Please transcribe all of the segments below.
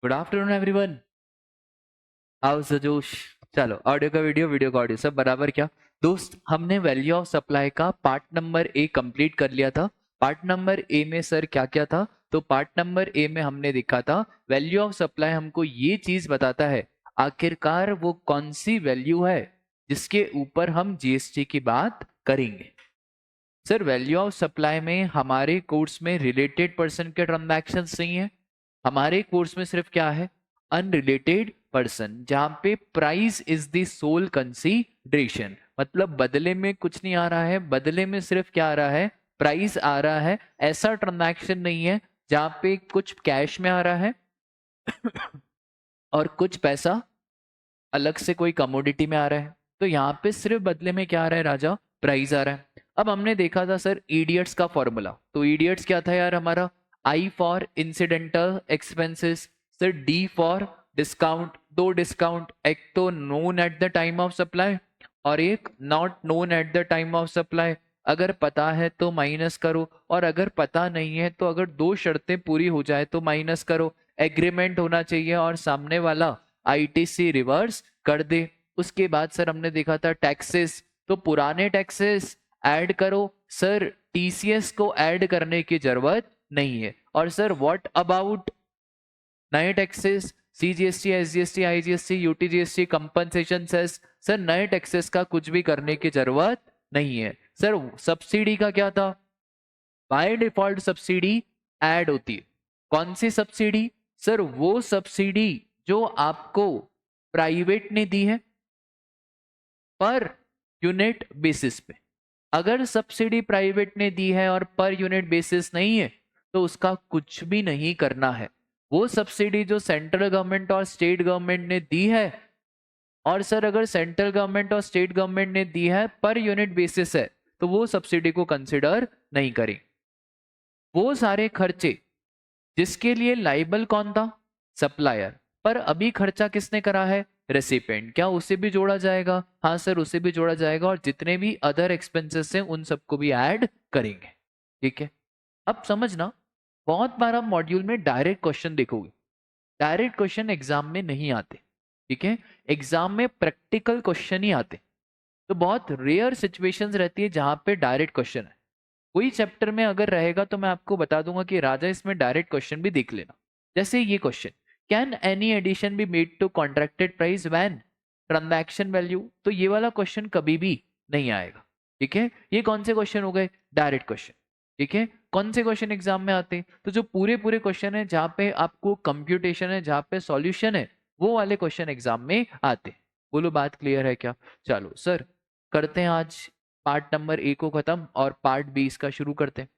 Good afternoon everyone. House the जोश। चलो, audio का वीडियो, वीडियो का ऑडियो, सब बराबर क्या दोस्त। हमने वैल्यू ऑफ सप्लाई का पार्ट नंबर ए कंप्लीट कर लिया था। पार्ट नंबर ए में सर क्या क्या था? तो पार्ट नंबर ए में हमने देखा था वैल्यू ऑफ सप्लाई हमको ये चीज बताता है आखिरकार वो कौन सी वैल्यू है जिसके ऊपर हम जीएसटी की बात करेंगे। सर वैल्यू ऑफ सप्लाई में हमारे कोर्स में रिलेटेड पर्सन के ट्रांजैक्शन नहीं है। हमारे कोर्स में सिर्फ क्या है? अनरिलेटेड पर्सन, जहां पे price is the sole consideration, मतलब बदले में कुछ नहीं आ रहा है, बदले में सिर्फ क्या आ रहा है? प्राइस आ रहा है। ऐसा ट्रांजैक्शन नहीं है जहां पे कुछ कैश में आ रहा है और कुछ पैसा अलग से कोई कमोडिटी में आ रहा है। तो यहाँ पे सिर्फ बदले में क्या आ रहा है राजा? प्राइस आ रहा है। अब हमने देखा था सर ईडियट्स का फॉर्मूला। तो ईडियट्स क्या था यार हमारा? I for incidental expenses, sir D for discount. दो डिस्काउंट, एक तो known at the time of supply और एक not known at the time of supply. अगर पता है तो माइनस करो, और अगर पता नहीं है तो अगर दो शर्तें पूरी हो जाए तो माइनस करो। एग्रीमेंट होना चाहिए और सामने वाला आईटीसी रिवर्स कर दे। उसके बाद सर हमने देखा था टैक्सेस। तो पुराने टैक्सेस ऐड करो। सर टीसीएस को ऐड करने की जरूरत नहीं है। और सर व्हाट अबाउट नए taxes? CGST, SGST, IGST, UTGST, compensation cess. Sir नए टैक्सेस का कुछ भी करने की जरूरत नहीं है। सर सब्सिडी का क्या था? बाय डिफॉल्ट सब्सिडी ऐड होती है। कौन सी सब्सिडी? सर वो सब्सिडी जो आपको प्राइवेट ने दी है पर यूनिट बेसिस पे। अगर सब्सिडी प्राइवेट ने दी है और पर यूनिट बेसिस नहीं है तो उसका कुछ भी नहीं करना है। वो सब्सिडी जो सेंट्रल गवर्नमेंट और स्टेट गवर्नमेंट ने दी है, और सर अगर सेंट्रल गवर्नमेंट और स्टेट गवर्नमेंट ने दी है पर यूनिट बेसिस है तो वो सब्सिडी को कंसिडर नहीं करें। वो सारे खर्चे जिसके लिए लाइबल कौन था? सप्लायर। पर अभी खर्चा किसने करा है? रेसिपेंट। क्या उसे भी जोड़ा जाएगा? हाँ सर उसे भी जोड़ा जाएगा, और जितने भी अदर एक्सपेंसेस हैं उन सबको भी ऐड करेंगे। ठीक है, अब समझना, बहुत बार आप मॉड्यूल में डायरेक्ट क्वेश्चन देखोगे। डायरेक्ट क्वेश्चन एग्जाम में नहीं आते। ठीक है, एग्जाम में प्रैक्टिकल क्वेश्चन ही आते। तो बहुत रेयर सिचुएशंस रहती है जहां पे डायरेक्ट क्वेश्चन है। कोई चैप्टर में अगर रहेगा तो मैं आपको बता दूंगा कि राजा इसमें डायरेक्ट क्वेश्चन भी देख लेना। जैसे ये question, can any addition be made to contracted price when transaction value? तो ये वाला क्वेश्चन कभी भी नहीं आएगा। ठीक है, ये कौन से क्वेश्चन हो गए? Direct question. ठीक है, कौन से क्वेश्चन एग्जाम में आते हैं? तो जो पूरे पूरे क्वेश्चन है जहाँ पे आपको कंप्यूटेशन है, जहाँ पे सॉल्यूशन है, वो वाले क्वेश्चन एग्जाम में आते हैं। बोलो बात क्लियर है क्या? चलो सर करते हैं आज पार्ट नंबर ए को खत्म और पार्ट बी इसका शुरू करते हैं।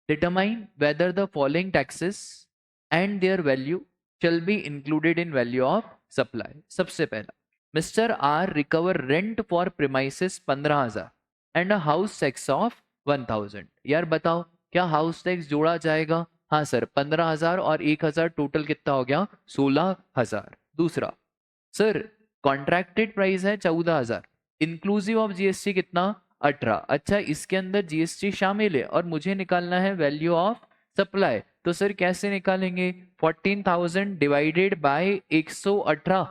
Determine whether the following taxes and their value shall be included in value of supply। सबसे पहला, mister R recover rent for premises 15,000 and a house tax of 1,000। यार बताओ क्या हाउस टैक्स जोड़ा जाएगा? हाँ सर 15,000 और 1,000 टोटल कितना हो गया? 16,000। दूसरा, सर कॉन्ट्रैक्टेड प्राइस है 14,000, इंक्लूसिव ऑफ जीएसटी कितना? 18। अच्छा इसके अंदर जीएसटी शामिल है और मुझे निकालना है वैल्यू ऑफ सप्लाई। तो सर कैसे निकालेंगे? 14,000 डिवाइडेड बाय 118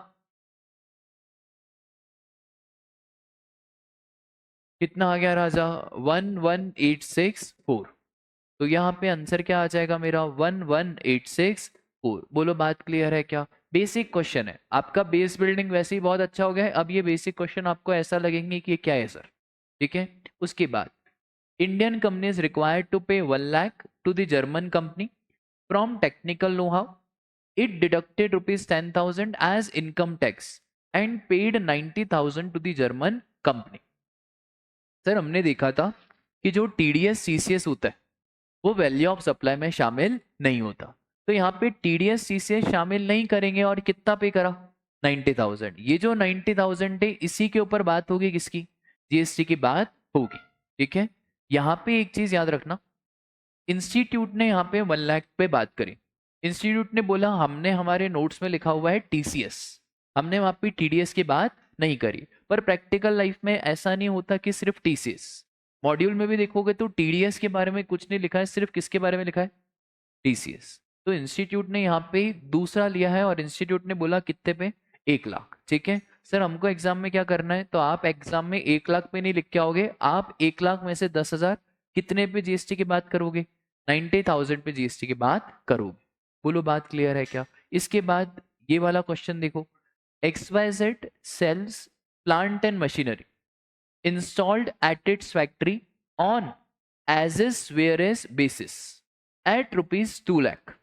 कितना आ गया राजा? 11,864। तो यहाँ पे आंसर क्या आ जाएगा मेरा? 11,864। बोलो बात क्लियर है क्या? बेसिक क्वेश्चन है आपका, बेस बिल्डिंग वैसे ही बहुत अच्छा हो गया है। अब ये बेसिक क्वेश्चन आपको ऐसा लगेंगे कि ये क्या है सर। ठीक है, उसके बाद Indian company is required to pay 1 lakh to the German company from technical know how. It deducted ₹10,000 as income tax and paid 90,000 to the German company. Sir हमने देखा था कि जो टीडीएस सीसीएस होता है वो वैल्यू ऑफ सप्लाई में शामिल नहीं होता। तो यहाँ पे टीडीएस सीसीएस शामिल नहीं करेंगे और कितना पे करा? 90,000। ये जो 90,000 है इसी के ऊपर बात होगी किसकी? जीएसटी की बात होगी। ठीक है, यहाँ पे एक चीज याद रखना, इंस्टीट्यूट ने यहाँ पे 1 लाख पे बात करी। इंस्टीट्यूट ने बोला हमने हमारे नोट्स में लिखा हुआ है टीसीएस, हमने वहां पे टीडीएस की बात नहीं करी। पर प्रैक्टिकल लाइफ में ऐसा नहीं होता कि सिर्फ टीसीएस। मॉड्यूल में भी देखोगे तो टीडीएस के बारे में कुछ नहीं लिखा है, सिर्फ किसके बारे में लिखा है? टीसीएस। तो इंस्टीट्यूट ने यहाँ पे दूसरा लिया है और इंस्टीट्यूट ने बोला कितने पे, 1 लाख। ठीक है सर, हमको एग्जाम में क्या करना है, तो आप एग्जाम में 1 लाख पे नहीं लिख के आओगे, आप 1 लाख में से 10,000 कितने पे जीएसटी की बात करोगे, 90,000 पे जीएसटी की बात करोगे। बोलो बात क्लियर है क्या। इसके बाद ये वाला क्वेश्चन देखो, XYZ sells plant and machinery installed at its factory on as is whereas basis at rupees 2 lakh।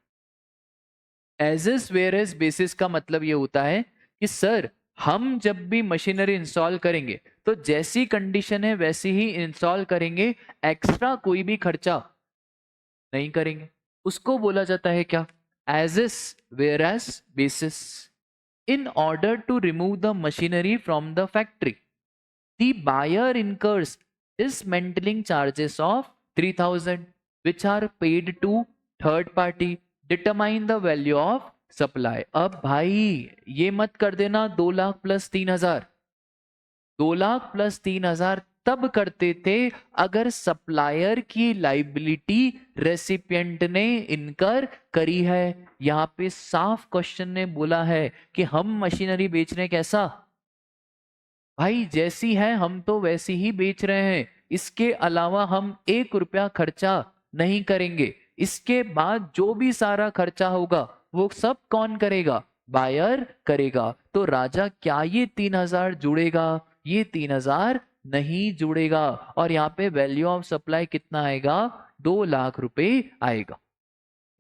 As is where as basis का मतलब ये होता है कि सर हम जब भी मशीनरी इंस्टॉल करेंगे तो जैसी कंडीशन है वैसी ही इंस्टॉल करेंगे, एक्स्ट्रा कोई भी खर्चा नहीं करेंगे, उसको बोला जाता है क्या, as is where as basis. In order to remove the machinery from the factory the buyer incurs dismantling charges of 3,000 which are paid to third party, determine the value of supply। अब भाई ये मत कर देना 2 lakh plus 3,000, 2 lakh plus 3,000 तब करते थे अगर सप्लायर की लाइबिलिटी रेसिपिएंट ने इनकर करी है। यहाँ पे साफ क्वेश्चन ने बोला है कि हम मशीनरी बेच रहे हैं कैसा, भाई जैसी है हम तो वैसी ही बेच रहे हैं, इसके अलावा हम 1 रुपया खर्चा नहीं करेंगे। इसके बाद जो भी सारा खर्चा होगा वो सब कौन करेगा, बायर करेगा। तो राजा क्या ये 3,000 जुड़ेगा, ये 3,000 नहीं जुड़ेगा और यहाँ पे वैल्यू ऑफ सप्लाई कितना आएगा, 2 लाख रुपए आएगा।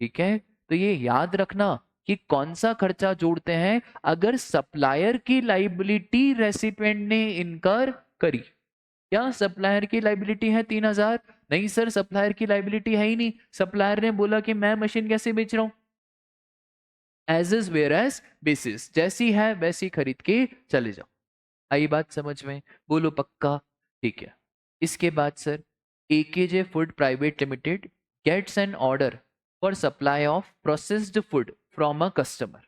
ठीक है तो ये याद रखना कि कौन सा खर्चा जोड़ते हैं अगर सप्लायर की लाइबिलिटी रेसिपिएंट ने इनकर करी। क्या सप्लायर की लाइबिलिटी है 3,000, नहीं सर सप्लायर की लाइबिलिटी है ही नहीं, सप्लायर ने बोला कि मैं मशीन कैसे बेच रहा हूं, as is where as basis, जैसी है वैसी खरीद के चले जाओ। आई बात समझ में, बोलो पक्का। ठीक है इसके बाद sir AKJ food private limited gets an order for supply of processed food from a customer.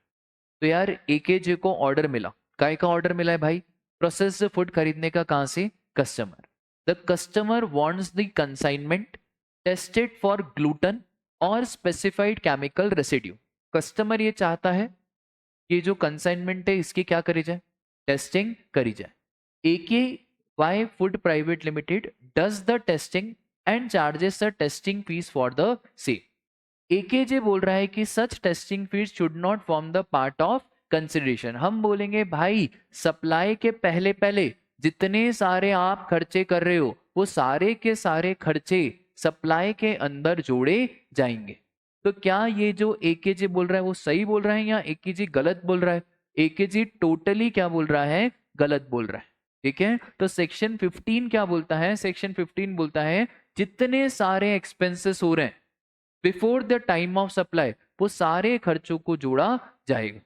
तो यार AKJ को ऑर्डर मिला, काय का ऑर्डर मिला है भाई, प्रोसेस्ड फूड खरीदने का, कहां से, customer. The customer wants the consignment tested for gluten और स्पेसिफाइड केमिकल रेसिड्यू। कस्टमर ये चाहता है कि जो कंसाइनमेंट है इसकी क्या करी जाए, टेस्टिंग करी जाए। AKY food private limited does the testing and charges the testing fees for the same. AKJ बोल रहा है कि such testing fees should not form the part of consideration. हम बोलेंगे भाई सप्लाई के पहले पहले जितने सारे आप खर्चे कर रहे हो वो सारे के सारे खर्चे सप्लाई के अंदर जोड़े जाएंगे। तो क्या ये जो AKJ बोल रहा है वो सही बोल रहा है या AKJ गलत बोल रहा है, AKJ टोटली क्या बोल रहा है, गलत बोल रहा है। ठीक है तो सेक्शन 15 क्या बोलता है, सेक्शन 15 बोलता है जितने सारे एक्सपेंसेस हो रहे हैं before the time of supply वो सारे खर्चों को जोड़ा जाएगा।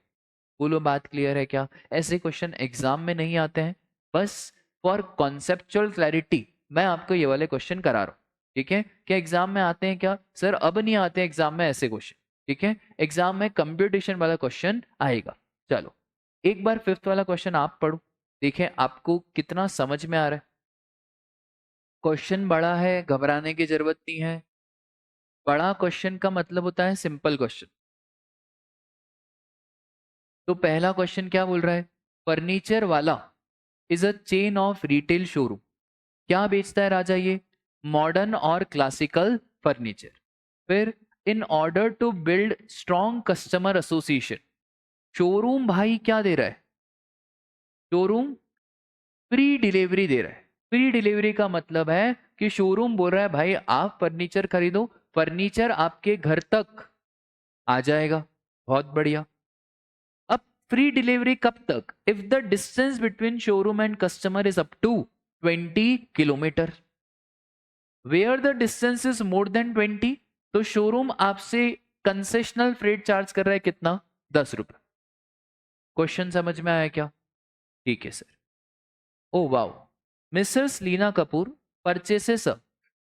बोलो बात क्लियर है क्या। ऐसे क्वेश्चन एग्जाम में नहीं आते हैं, बस फॉर कॉन्सेप्चुअल क्लैरिटी मैं आपको ये वाले क्वेश्चन करा रहा हूँ। ठीक है क्या एग्जाम में आते हैं क्या, सर अब नहीं आते एग्जाम में ऐसे क्वेश्चन। ठीक है एग्जाम में कंप्यूटेशन वाला क्वेश्चन आएगा। चलो एक बार 5th वाला क्वेश्चन आप पढ़ो, देखें आपको कितना समझ में आ रहा है। क्वेश्चन बड़ा है, घबराने की जरूरत नहीं है। बड़ा क्वेश्चन का मतलब होता है सिंपल क्वेश्चन। तो पहला क्वेश्चन क्या बोल रहा है, फर्नीचर वाला is a chain of retail showroom. क्या बेचता है राजा, ये मॉडर्न और क्लासिकल फर्नीचर। फिर in order to build strong customer association, showroom भाई क्या दे रहा है, शोरूम फ्री डिलीवरी दे रहा है। फ्री डिलीवरी का मतलब है कि शोरूम बोल रहा है भाई आप फर्नीचर खरीदो, फर्नीचर आपके घर तक आ जाएगा। बहुत बढ़िया। अब फ्री डिलीवरी कब तक, if the distance between showroom and customer is up to 20 kilometre. Where the distance is more than 20 तो शोरूम आपसे कंसेशनल फ्रेट चार्ज कर रहा है कितना, 10 रुपए। क्वेश्चन समझ में आया क्या। ठीक है sir. Oh wow, Mrs Leena Kapoor purchases a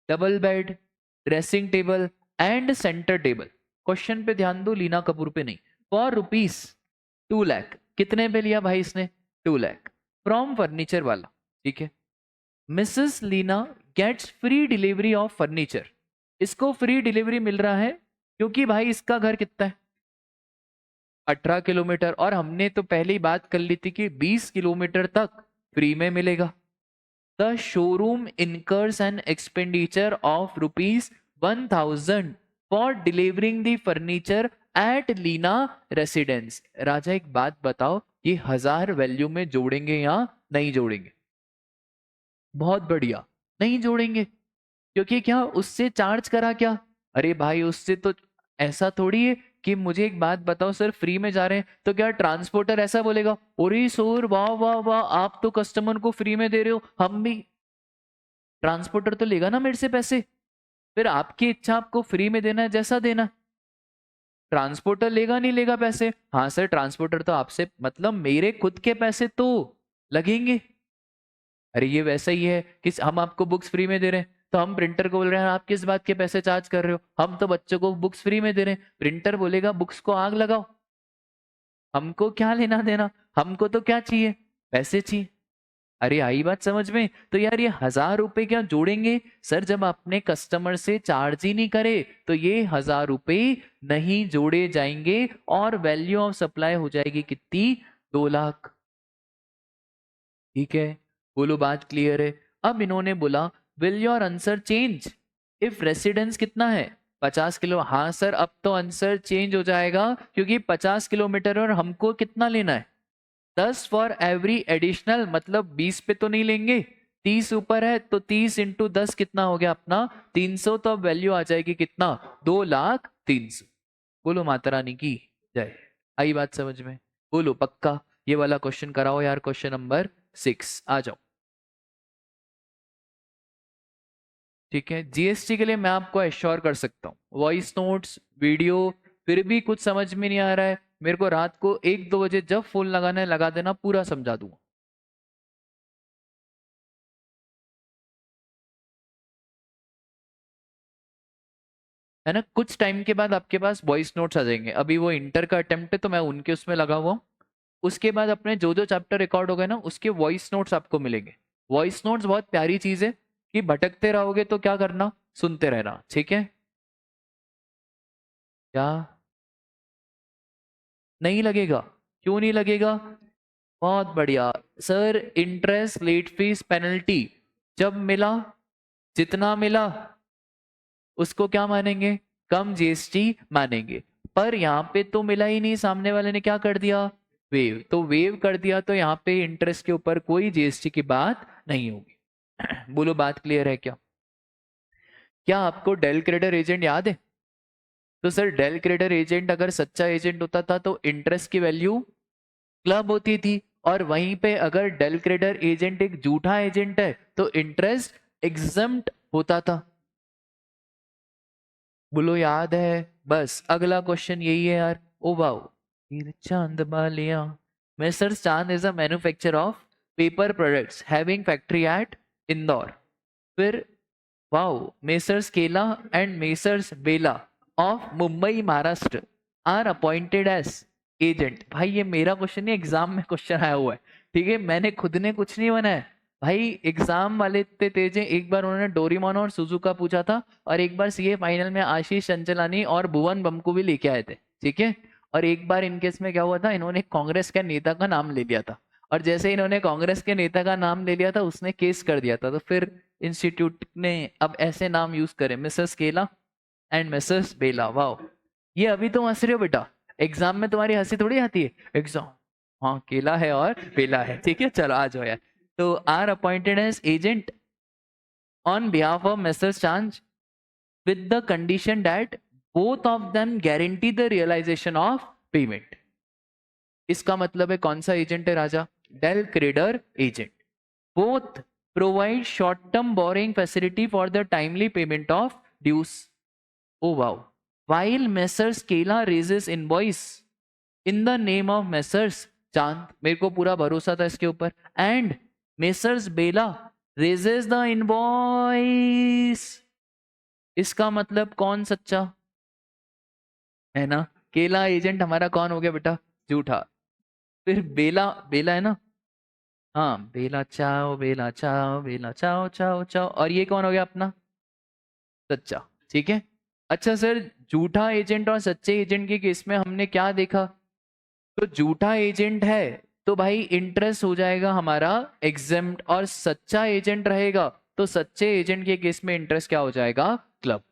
double bed, dressing table and centre table. Question पे ध्यान दो, लीना कपूर पे नहीं। फॉर रुपीज 2 लाख, कितने पे लिया भाई इसने, 2 लाख फ्रॉम फर्नीचर वाला। ठीक है Mrs Leena gets free delivery of furniture, इसको फ्री डिलीवरी मिल रहा है क्योंकि भाई इसका घर कितना है, 18 किलोमीटर, और हमने तो पहले ही बात कर ली थी कि 20 किलोमीटर तक फ्री में मिलेगा। The showroom incurs an expenditure of ₹1000 for delivering the furniture at Leena residence. Raja एक बात बताओ, ये 1000 वैल्यू में जोड़ेंगे या नहीं जोड़ेंगे? बहुत बढ़िया, नहीं जोड़ेंगे, क्योंकि क्या उससे चार्ज करा क्या? अरे भाई उससे तो ऐसा थोड़ी है कि मुझे एक बात बताओ सर, फ्री में जा रहे हैं तो क्या ट्रांसपोर्टर ऐसा बोलेगा, अरे सर वाह वाह वाह आप तो कस्टमर को फ्री में दे रहे हो, हम भी? ट्रांसपोर्टर तो लेगा ना मेरे से पैसे, फिर आपकी इच्छा, आपको फ्री में देना है जैसा देना है। ट्रांसपोर्टर लेगा नहीं लेगा पैसे? हाँ सर ट्रांसपोर्टर तो आपसे मतलब मेरे खुद के पैसे तो लगेंगे। अरे ये वैसा ही है कि हम आपको बुक्स फ्री में दे रहे हैं तो हम प्रिंटर को बोल रहे हैं आप किस बात के पैसे चार्ज कर रहे हो, हम तो बच्चों को बुक्स फ्री में दे रहे हैं। प्रिंटर बोलेगा बुक्स को आग लगाओ, हमको क्या लेना देना, हमको तो क्या चाहिए, पैसे चाहिए। अरे आई बात समझ में? तो यार ये 1000 रुपए क्या जोड़ेंगे सर, जब अपने कस्टमर से चार्ज ही नहीं करे तो ये 1000 रुपए नहीं जोड़े जाएंगे और वैल्यू ऑफ सप्लाई हो जाएगी कितनी, 2 लाख। ठीक है, बोलो बात क्लियर है? अब इन्होंने बोला will your answer change if residence कितना है, 50 किलो। हाँ सर अब तो आंसर चेंज हो जाएगा क्योंकि 50 किलोमीटर और हमको कितना लेना है, 10 फॉर एवरी एडिशनल, मतलब 20 पे तो नहीं लेंगे, 30 ऊपर है तो 30 × 10 कितना हो गया अपना 300, तो अब वैल्यू आ जाएगी कितना, 2,03,000। बोलो माता रानी की जय। आई बात समझ में? बोलो पक्का? ये वाला क्वेश्चन कराओ यार, क्वेश्चन नंबर 6 आ जाओ। ठीक है, जीएसटी के लिए मैं आपको एश्योर कर सकता हूँ, वॉइस नोट्स वीडियो फिर भी कुछ समझ में नहीं आ रहा है, मेरे को रात को 1-2 बजे जब फोन लगाना है लगा देना, पूरा समझा दूंगा। है ना, कुछ टाइम के बाद आपके पास वॉइस नोट्स आ जाएंगे, अभी वो इंटर का अटेम्प्ट है तो मैं उनके उसमें लगा हुआ हूँ। उसके बाद अपने जो जो चैप्टर रिकॉर्ड हो गए ना उसके वॉइस नोट्स आपको मिलेंगे। वॉइस नोट्स बहुत प्यारी चीज है कि भटकते रहोगे तो क्या करना, सुनते रहना। ठीक है, क्या नहीं लगेगा? क्यों नहीं लगेगा? बहुत बढ़िया sir, interest late fees penalty जब मिला, जितना मिला उसको क्या मानेंगे, कम जीएसटी मानेंगे। पर यहाँ पे तो मिला ही नहीं, सामने वाले ने क्या कर दिया, वेव, तो वेव कर दिया तो यहाँ पे इंटरेस्ट के ऊपर कोई जीएसटी की बात नहीं होगी। बोलो बात क्लियर है क्या? क्या आपको डेल क्रेडर एजेंट याद है? तो सर डेल क्रेडर एजेंट अगर सच्चा एजेंट होता था तो इंटरेस्ट की वैल्यू क्लब होती थी, और वहीं पे अगर डेल क्रेडर एजेंट एक झूठा एजेंट है तो इंटरेस्ट एग्जम्प्ट होता था। बोलो याद है? बस अगला क्वेश्चन यही है यार। ओ वाओ, तीर चांद Baliya. Messrs Chand is a manufacture of paper products having factory at Indore. फिर wow, Messrs Kela and Messrs Bela of Mumbai Maharashtra are appointed as agent. भाई ये मेरा क्वेश्चन नहीं, एग्जाम में क्वेश्चन आया हुआ है। ठीक है, मैंने खुद ने कुछ नहीं बनाया भाई, एग्जाम वाले इतने तेज हैं, एक बार उन्होंने डोरीमोन और सुजुका पूछा था, और एक बार सीए फाइनल में आशीष चंचलानी और भुवन बम को भी लेके आए थे। ठीक है, और एक बार इनके इसमें क्या हुआ था, इन्होंने कांग्रेस के नेता का नाम ले लिया था, और जैसे इन्होंने कांग्रेस के नेता का नाम ले लिया था उसने केस कर दिया था, तो फिर इंस्टीट्यूट ने अब ऐसे नाम यूज करे, मिसेस केला एंड मिसेस बेला। वाओ, ये अभी तुम हंस रहे हो बेटा, एग्जाम में तुम्हारी हंसी थोड़ी आती है। एग्जाम, हाँ केला है और बेला है। ठीक है चलो आ जाओ यार। तो are appointed as agent on behalf of Mrs Chand with the condition that both of them guarantee the realization of payment। इसका मतलब है कौन सा एजेंट है Raja, del credere agent. Both provide short term borrowing facility for the timely payment of dues. Oh wow, while Messrs Kela raises invoice in the name of Messrs Chand, मेरे को पूरा भरोसा था इसके ऊपर, and Messrs Bela raises the invoice. इसका मतलब कौन सच्चा है ना, केला एजेंट हमारा कौन हो गया बेटा, झूठा। फिर बेला, बेला है ना, हाँ बेला चाओ बेला चाओ बेला चाओ चाओ चाओ, और ये कौन हो गया अपना सच्चा। ठीक है, अच्छा सर, झूठा एजेंट और सच्चे एजेंट के केस में हमने क्या देखा? तो झूठा एजेंट है तो भाई इंटरेस्ट हो जाएगा हमारा एग्जेम्प्ट, और सच्चा एजेंट रहेगा तो सच्चे एजेंट के केस में इंटरेस्ट क्या हो जाएगा? क्लब।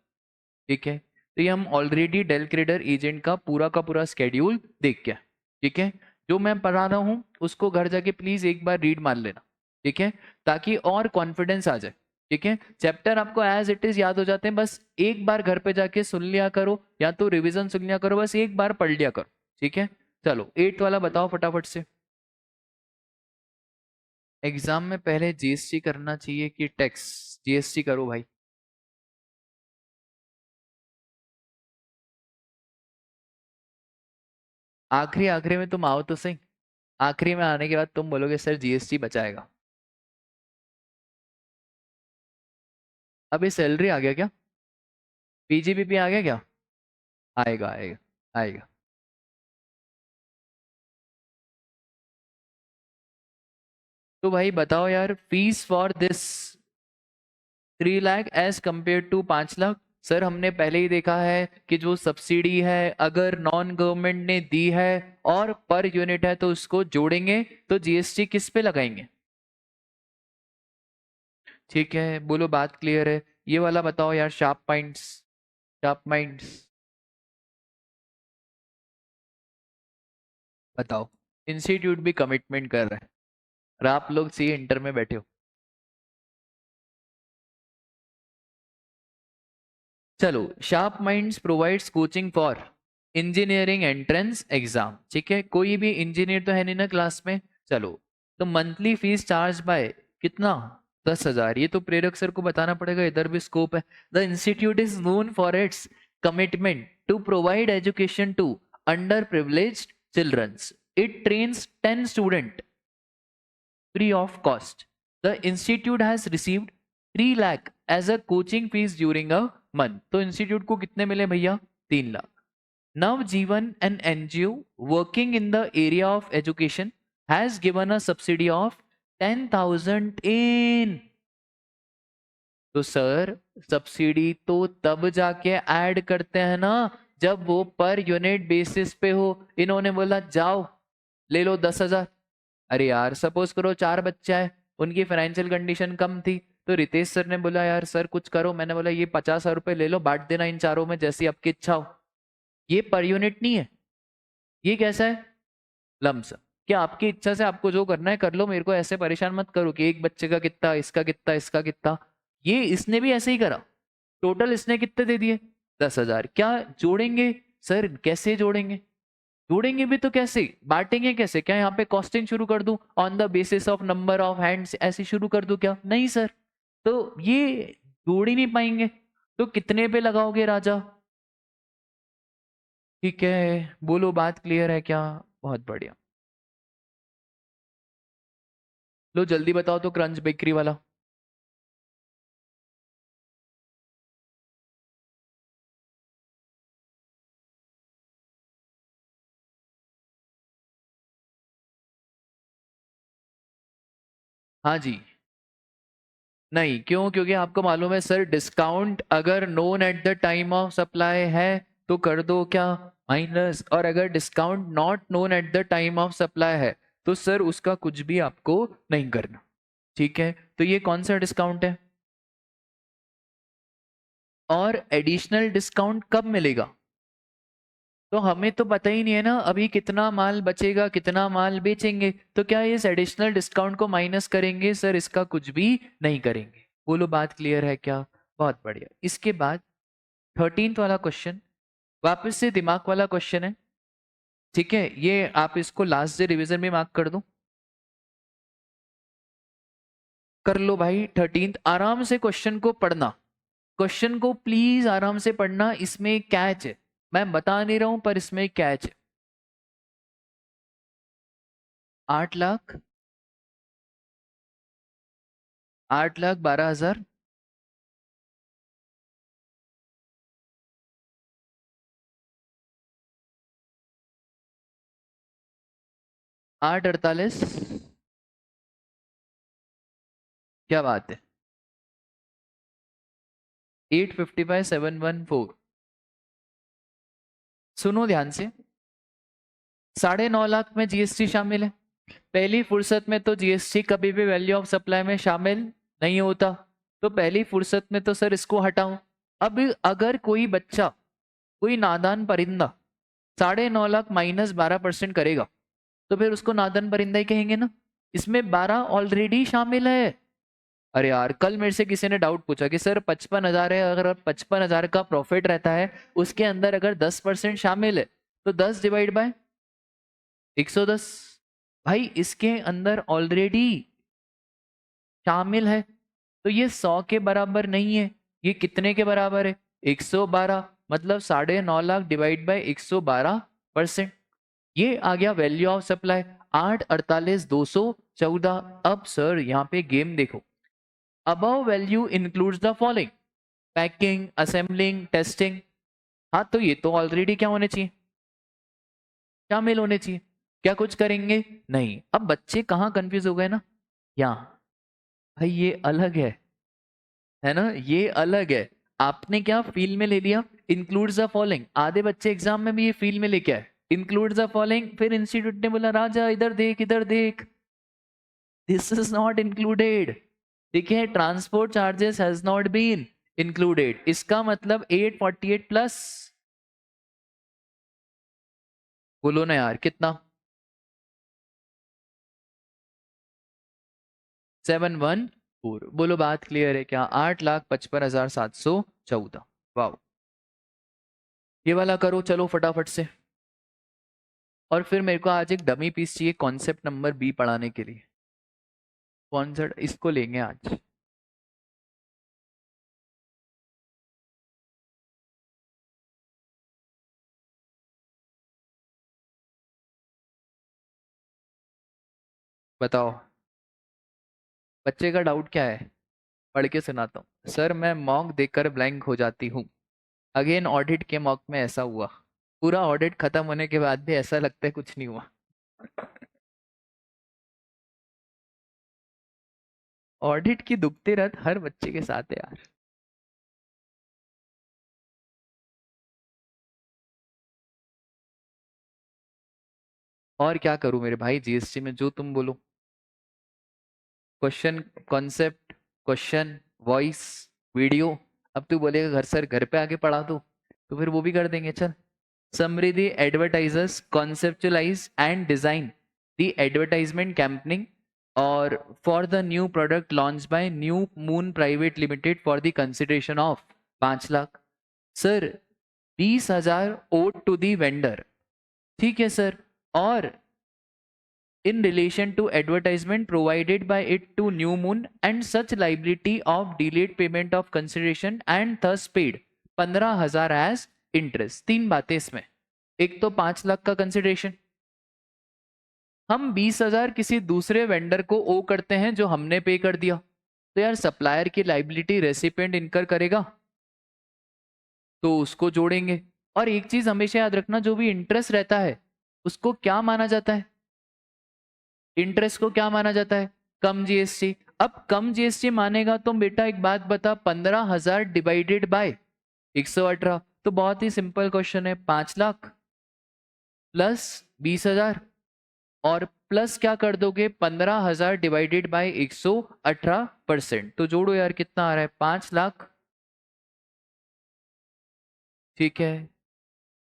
ठीक है, तो ये हम ऑलरेडी डेल क्रेडर एजेंट का पूरा स्केड्यूल देख के, ठीक है, जो मैं पढ़ा रहा हूँ उसको घर जाके प्लीज एक बार रीड मार लेना, ठीक है, ताकि और कॉन्फिडेंस आ जाए। ठीक है, चैप्टर आपको एज इट इज याद हो जाते हैं, बस एक बार घर पे जाके सुन लिया करो या तो रिवीजन सुन लिया करो, बस एक बार पढ़ लिया करो। ठीक है, चलो 8 वाला बताओ फटाफट से। एग्जाम में पहले जीएसटी करना चाहिए कि टैक्स? जीएसटी करो भाई। आखिरी आखिरी में तुम आओ तो सही, आखिरी में आने के बाद तुम बोलोगे सर जीएसटी बचाएगा। अभी सैलरी आ गया क्या? पीजीबीपी आ गया क्या? आएगा आएगा आएगा। तो भाई बताओ यार, fees for this 3 lakh as compare to 5 lakh. Sir हमने पहले ही देखा है कि जो सब्सिडी है अगर नॉन गवर्नमेंट ने दी है और पर यूनिट है तो उसको जोड़ेंगे, तो जीएसटी किस पे लगाएंगे? ठीक है, बोलो बात क्लियर है? ये वाला बताओ यार, शार्प पॉइंट्स, शार्प माइंड्स बताओ। इंस्टीट्यूट भी कमिटमेंट कर रहा है और आप लोग सी इंटर में बैठे हो। चलो, sharp minds provides coaching for engineering entrance exam. ठीक है, कोई भी इंजीनियर तो है नहीं ना क्लास में। चलो, तो मंथली फीस चार्ज बाय कितना? 10,000। ये तो प्रेरक सर को बताना पड़ेगा, इधर भी स्कोप है। The institute is known for its commitment to provide education to underprivileged childrens. It trains 10 student free of cost. The institute has received 3 lakh as a coaching fees during a month. तो institute को कितने मिले भैया? 3 lakh. Navjeevan, an NGO working in the area of education, has given a subsidy of 10,000 in। तो sir subsidy तो तब जाके add करते हैं ना जब वो पर यूनिट बेसिस पे हो। इन्होंने बोला जाओ ले लो 10,000। अरे यार सपोज करो 4 बच्चा है, उनकी फाइनेंशियल कंडीशन कम थी, तो रितेश सर ने बोला यार सर कुछ करो। मैंने बोला ये 50,000 रुपए ले लो, बांट देना इन चारों में जैसी आपकी इच्छा हो। ये पर यूनिट नहीं है, ये कैसा है? लम्स। क्या आपकी इच्छा से आपको जो करना है कर लो, मेरे को ऐसे परेशान मत करो कि एक बच्चे का कितना, इसका कितना, इसका कितना। ये इसने भी ऐसे ही करा। टोटल इसने कितने दे दिए? 10,000। क्या जोड़ेंगे? सर कैसे जोड़ेंगे? जोड़ेंगे भी तो कैसे, बांटेंगे कैसे? क्या यहाँ पे कॉस्टिंग शुरू कर दूं on the basis of number of hands, ऐसे शुरू कर दूं क्या? नहीं सर। तो ये जोड़ ही नहीं पाएंगे। तो कितने पे लगाओगे राजा? ठीक है, बोलो बात क्लियर है क्या? बहुत बढ़िया। लो जल्दी बताओ तो, क्रंच बेकरी वाला। हाँ जी। नहीं, क्यों? क्योंकि आपको मालूम है सर, डिस्काउंट अगर known at the time of supply है तो कर दो क्या? माइनस। और अगर discount not known at the time of supply है तो सर उसका कुछ भी आपको नहीं करना। ठीक है, तो ये कौन सा डिस्काउंट है? और एडिशनल डिस्काउंट कब मिलेगा? तो हमें तो पता ही नहीं है ना अभी कितना माल बचेगा, कितना माल बेचेंगे। तो क्या इस एडिशनल डिस्काउंट को माइनस करेंगे? सर इसका कुछ भी नहीं करेंगे। बोलो बात क्लियर है क्या? बहुत बढ़िया। इसके बाद 13th वाला क्वेश्चन, वापस से दिमाग वाला क्वेश्चन है। ठीक है, ये आप इसको लास्ट डे रिवीजन में मार्क कर दो। कर लो भाई। 13th आराम से क्वेश्चन को पढ़ना, क्वेश्चन को प्लीज आराम से पढ़ना, इसमें कैच है। मैं बता नहीं रहा हूं पर इसमें कैच है। 8 लाख, 8,12,000, 8,48। क्या बात है? 855,714। सुनो ध्यान से, 9.5 लाख में जीएसटी शामिल है। पहली फुर्सत में तो जीएसटी कभी भी वैल्यू ऑफ सप्लाई में शामिल नहीं होता, तो पहली फुर्सत में तो सर इसको हटाओ। अब अगर कोई बच्चा, कोई नादान परिंदा 9.5 लाख माइनस 12% करेगा, तो फिर उसको नादान परिंदा ही कहेंगे ना। इसमें 12 ऑलरेडी शामिल है। अरे यार, कल मेरे से किसी ने डाउट पूछा कि सर 55,000 है, अगर 55,000 का प्रॉफिट रहता है, उसके अंदर अगर 10% शामिल है, तो 10 डिवाइड बाय 110। भाई इसके अंदर ऑलरेडी शामिल है, तो ये 100 के बराबर नहीं है। ये कितने के बराबर है? 112। मतलब 9.5 लाख डिवाइड बाय 112%। ये आ गया वैल्यू ऑफ सप्लाई। 8, 48, 214। अब सर यहाँ पे गेम देखो। Above value includes the following: packing, assembling, testing. हाँ, तो ये तो ऑलरेडी क्या होने चाहिए? शामिल होने चाहिए। क्या कुछ करेंगे? नहीं। अब बच्चे कहाँ कंफ्यूज हो गए ना, यहाँ। भाई ये अलग है ना, ये अलग है। आपने क्या फील में ले लिया? Includes the following. आधे बच्चे एग्जाम में भी ये फील में लेके आए, इंक्लूड्स द फॉलोइंग। फिर इंस्टीट्यूट ने बोला राजा इधर देख, इधर देख, दिस इज नॉट इंक्लूडेड। देखिए, transport charges has not been included. इसका मतलब 848 प्लस, बोलो ना यार कितना? 714। बोलो बात क्लियर है क्या? 8,55,714। वाह। ये वाला करो चलो फटाफट से। और फिर मेरे को आज एक डमी पीस चाहिए कॉन्सेप्ट नंबर बी पढ़ाने के लिए। कौन सा इसको लेंगे आज? बताओ, बच्चे का डाउट क्या है? पढ़ के सुनाता हूँ। सर मैं मॉक देखकर ब्लैंक हो जाती हूँ। अगेन ऑडिट के मॉक में ऐसा हुआ। पूरा ऑडिट खत्म होने के बाद भी ऐसा लगता है कुछ नहीं हुआ। ऑडिट की दुखती रात हर बच्चे के साथ है यार। और क्या करूं मेरे भाई, जीएसटी में जो तुम बोलो। Question, concept, question, voice, video. अब तू बोलेगा घर सर घर पे आके पढ़ा दो, तो फिर वो भी कर देंगे। चल। समृद्धि advertisers conceptualize and design the advertisement campaign or for the new product launched by New Moon Private Limited for the consideration of 5 lakh. Sir 20,000 owed to the vendor, ठीक है सर, और in relation to advertisement provided by it to New Moon and such liability of delayed payment of consideration and thus paid 15,000 as interest। तीन बातें इसमें। एक तो 5 लाख का consideration, हम 20,000 किसी दूसरे वेंडर को ओ करते हैं जो हमने पे कर दिया, तो यार सप्लायर की लाइबिलिटी रेसिपिएंट इनकर करेगा, तो उसको जोड़ेंगे। और एक चीज हमेशा याद रखना, जो भी इंटरेस्ट रहता है उसको क्या माना जाता है? इंटरेस्ट को क्या माना जाता है? कम जीएसटी। अब कम जीएसटी मानेगा तो बेटा एक बात बता, 15,000 डिवाइडेड बाय 118, तो बहुत ही सिंपल क्वेश्चन है। 5 लाख प्लस 20,000 और प्लस क्या कर दोगे? 15,000 डिवाइडेड बाय 118%। तो जोड़ो यार कितना आ रहा है? 5 लाख। ठीक है,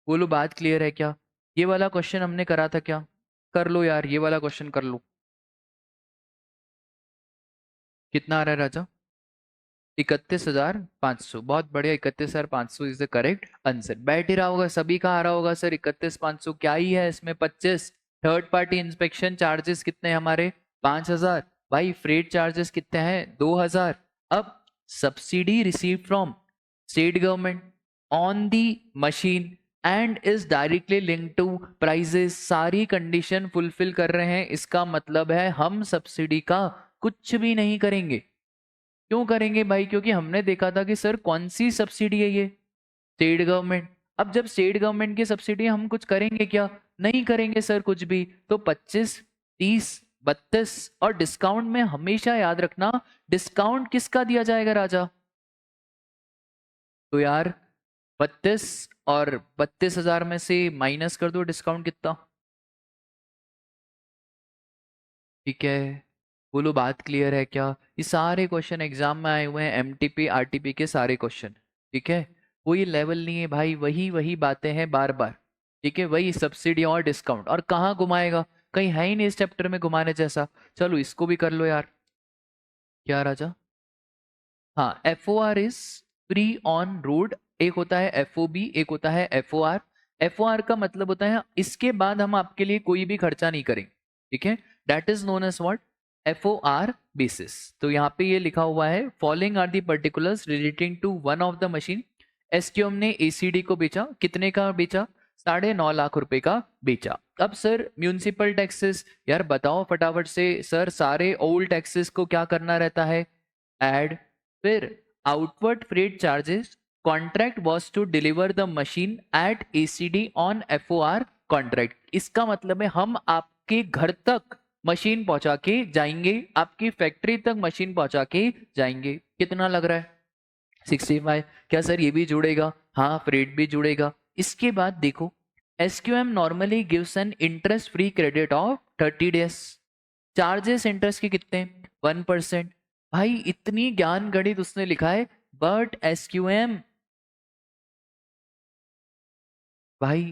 बोलो बात क्लियर है क्या? ये वाला क्वेश्चन हमने करा था क्या? कर लो यार, ये वाला क्वेश्चन कर लो। कितना आ रहा है राजा? 31,500। बहुत बढ़िया, 31,500 इज द करेक्ट आंसर। बैठ ही रहा होगा, सभी का आ रहा होगा सर 31,500। क्या ही है इसमें 25। थर्ड पार्टी इंस्पेक्शन चार्जेस कितने हैं हमारे? 5,000। भाई फ्रेट चार्जेस कितने हैं? 2,000। अब subsidy receive from state government on the machine and is directly link to prices. सारी कंडीशन फुलफिल कर रहे हैं, इसका मतलब है हम सब्सिडी का कुछ भी नहीं करेंगे। क्यों करेंगे भाई? क्योंकि हमने देखा था कि सर कौन सी सब्सिडी है ये? State government. अब जब स्टेट गवर्नमेंट की सब्सिडी, हम कुछ करेंगे क्या? नहीं करेंगे सर कुछ भी। तो 25, 30, 32 और डिस्काउंट में हमेशा याद रखना, डिस्काउंट किसका दिया जाएगा राजा? तो यार 32, और 32,000 में से माइनस कर दो डिस्काउंट कितना। ठीक है, बोलो बात क्लियर है क्या। ये सारे क्वेश्चन एग्जाम में आए हुए हैं, एमटीपी आरटीपी के सारे क्वेश्चन। ठीक है, कोई लेवल नहीं है भाई, वही वही बातें हैं बार बार। ठीक है, वही सब्सिडी और डिस्काउंट, और कहाँ घुमाएगा, कहीं है ही नहीं इस चैप्टर में घुमाने जैसा। चलो इसको भी कर लो यार। क्या राजा। हाँ, F O R is free on road, एक होता है एफ ओ बी, एक होता है F O R. F O R का मतलब होता है इसके बाद हम आपके लिए कोई भी खर्चा नहीं करेंगे। ठीक है, that is known as what, F O R basis. तो यहाँ पे ये लिखा हुआ है, following are the particulars relating to one of the machine. SQM ने एसीडी को बेचा, कितने का बेचा, 9.5 लाख रुपए का बेचा। अब सर म्यूनिसिपल टैक्सेस, यार बताओ फटाफट से सर, सारे ओल्ड टैक्सेस को क्या करना रहता है, ऐड। फिर outward freight charges, contract was to deliver the machine at ACD on FOR contract. इसका मतलब है हम आपके घर तक मशीन पहुंचा के जाएंगे, आपकी फैक्ट्री तक मशीन पहुंचा के जाएंगे। कितना लग रहा है, 65। क्या सर ये भी जुड़ेगा, हाँ फ्रेट भी जुड़ेगा। इसके बाद देखो, SQM normally gives an interest free credit of 30 days. Charges interest के कितने, 1%। भाई इतनी ज्ञान गणित उसने लिखा है, बट एसक्यूएम भाई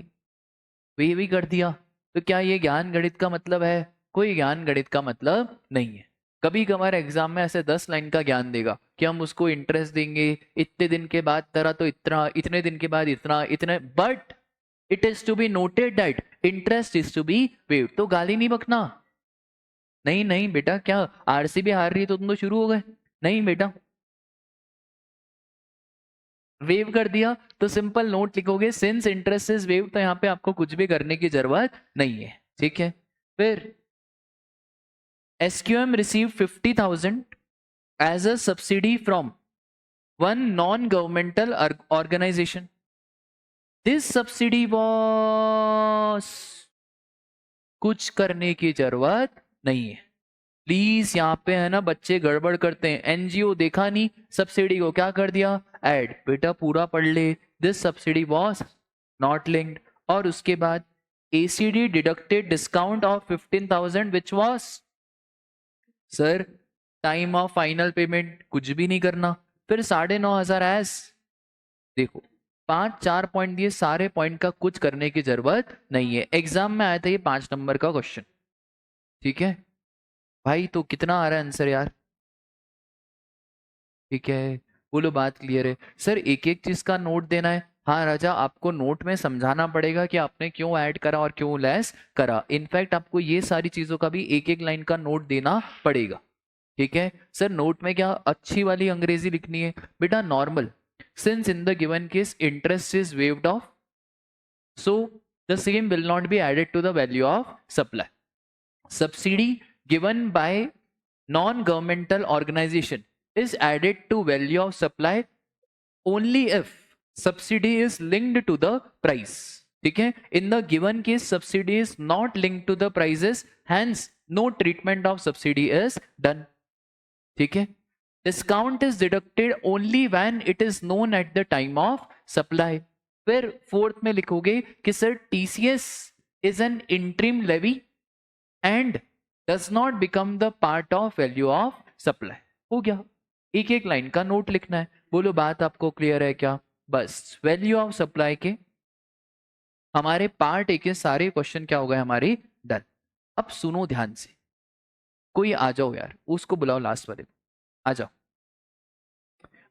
वे भी कर दिया। तो क्या ये ज्ञान गणित का मतलब है, कोई ज्ञान गणित का मतलब नहीं है। कभी कभार एग्जाम में ऐसे 10 लाइन का ज्ञान देगा कि हम उसको इंटरेस्ट देंगे, इतने दिन के बाद तरह तो इतना, इतने दिन के बाद इतना, इतने, but it is to be noted that interest is to be waive. तो गाली नहीं बकना। नहीं नहीं बेटा, क्या आरसीबी हार रही है तो तुम तो शुरू हो गए, नहीं बेटा। वेव कर दिया तो सिंपल नोट लिखोगे, सिंस इंटरेस्ट इज वेव, तो यहाँ पे आपको कुछ भी करने की जरूरत नहीं है। ठीक है, फिर SQM receive 50,000 as a subsidy from one non governmental organisation. This subsidy was, कुछ करने की जरूरत नहीं है। प्लीज यहाँ पे है ना बच्चे गड़बड़ करते हैं, एनजीओ देखा नहीं, सब्सिडी को क्या कर दिया, ऐड। बेटा पूरा पढ़ ले, this subsidy was not linked. और उसके बाद ACD deducted discount of 15,000 which was, sir time of final payment कुछ भी नहीं करना। फिर 9,500 एस, देखो 5 4 पॉइंट दिए, सारे पॉइंट का कुछ करने की जरूरत नहीं है। एग्जाम में आया था ये 5 नंबर का क्वेश्चन। ठीक है भाई, तो कितना आ रहा है आंसर यार। ठीक है, बोलो बात क्लियर है। सर एक एक चीज का नोट देना है, हाँ राजा आपको नोट में समझाना पड़ेगा कि आपने क्यों ऐड करा और क्यों लेस करा। इनफैक्ट आपको ये सारी चीजों का भी एक एक लाइन का नोट देना पड़ेगा। ठीक है सर, नोट में क्या अच्छी वाली अंग्रेजी लिखनी है, बेटा normal, since in the given case interest is waived of, so the same will not be added to the value of supply. Subsidy given by non-governmental organization is added to value of supply only if subsidy is linked to the price. ठीक है, in the given case subsidy is not linked to the prices, hence no treatment of subsidy is done. ठीक है, discount is deducted only when it is known at the time of supply. फिर fourth में लिखोगे कि sir TCS is an interim levy and does not become the part of value of supply. हो गया, एक एक लाइन का note लिखना है। बोलो बात आपको क्लियर है क्या। बस वैल्यू ऑफ सप्लाई के हमारे पार्ट ए के सारे क्वेश्चन क्या हो गए हमारे, डन। अब सुनो ध्यान से, कोई आ जाओ यार, उसको बुलाओ लास्ट वाले, आ जाओ।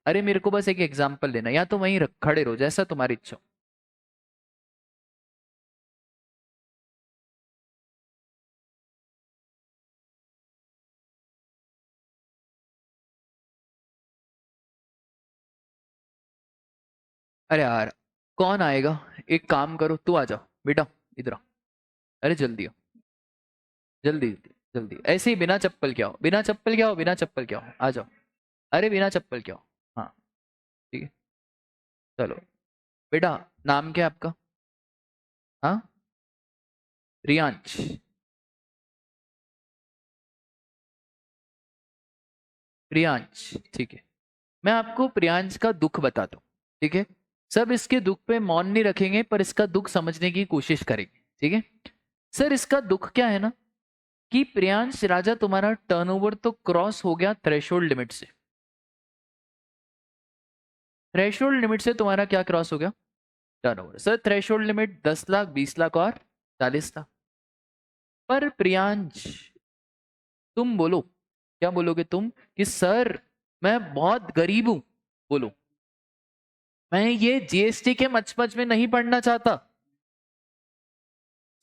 अरे मेरे को बस एक एग्जांपल लेना, या तो वहीं खड़े रहो जैसा तुम्हारी इच्छा हो। अरे यार कौन आएगा, एक काम करो तू आ जाओ बेटा, इधर आओ। अरे जल्दी आओ, जल्दी जल्दी, ऐसे ही बिना चप्पल के आओ, बिना चप्पल के आओ, बिना चप्पल के आओ, आ जाओ। अरे बिना चप्पल के आओ, हाँ ठीक है। चलो बेटा, नाम क्या है आपका, हाँ रियांश। प्रियांश, ठीक है। मैं आपको प्रियांश का दुख बताता हूँ, ठीक है। सब इसके दुख पे मौन नहीं रखेंगे, पर इसका दुख समझने की कोशिश करेंगे, ठीक है। सर इसका दुख क्या है ना, कि प्रियांश राजा तुम्हारा टर्नओवर तो क्रॉस हो गया थ्रेशोल्ड लिमिट से। थ्रेशोल्ड लिमिट से तुम्हारा क्या क्रॉस हो गया? Turnover. Sir threshold limit 10 lakh, 20 lakh और 40 लाख। पर प्रियांश तुम बोलो, क्या बोलोगे तुम? कि सर मैं बहुत गरीब हूं, बोलो, मैं ये जीएसटी के मचमच में नहीं पढ़ना चाहता।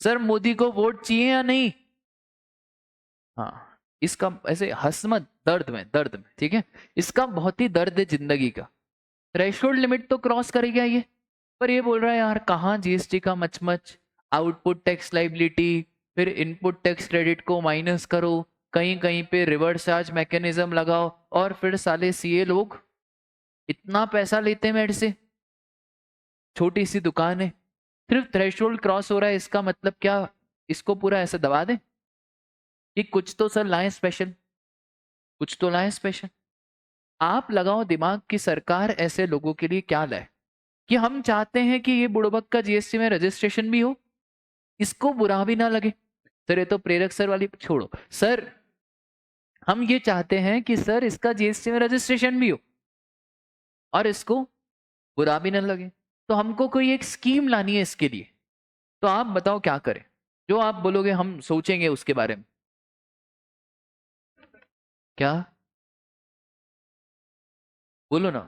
सर मोदी को वोट चाहिए या नहीं? हाँ, इसका ऐसे हंस मत, दर्द में, दर्द में, ठीक है। इसका बहुत ही दर्द है जिंदगी का। थ्रेशोल्ड लिमिट तो क्रॉस कर गया ये, पर ये बोल रहा है यार कहाँ जीएसटी का मचमच, आउटपुट टैक्स लाइबिलिटी, फिर इनपुट टैक्स क्रेडिट को माइनस करो, कहीं कहीं पे रिवर्स चार्ज मैकेनिज्म लगाओ, और फिर साले सीए लोग इतना पैसा लेते हैं मेरे से, छोटी सी दुकान है, सिर्फ थ्रेशोल्ड क्रॉस हो रहा है, इसका मतलब क्या इसको पूरा ऐसे दबा दे कि कुछ तो सर लाए स्पेशल, कुछ तो लाए स्पेशल। आप लगाओ दिमाग की सरकार ऐसे लोगों के लिए क्या लाए, कि हम चाहते हैं कि ये बुड़बक का जीएसटी में रजिस्ट्रेशन भी हो, इसको बुरा भी ना लगे। सर ये तो प्रेरक सर वाली छोड़ो सर, हम ये चाहते हैं कि सर इसका जीएसटी में रजिस्ट्रेशन भी हो और इसको बुरा भी ना लगे, तो हमको कोई एक स्कीम लानी है इसके लिए। तो आप बताओ क्या करें, जो आप बोलोगे हम सोचेंगे उसके बारे में। क्या बोलो ना,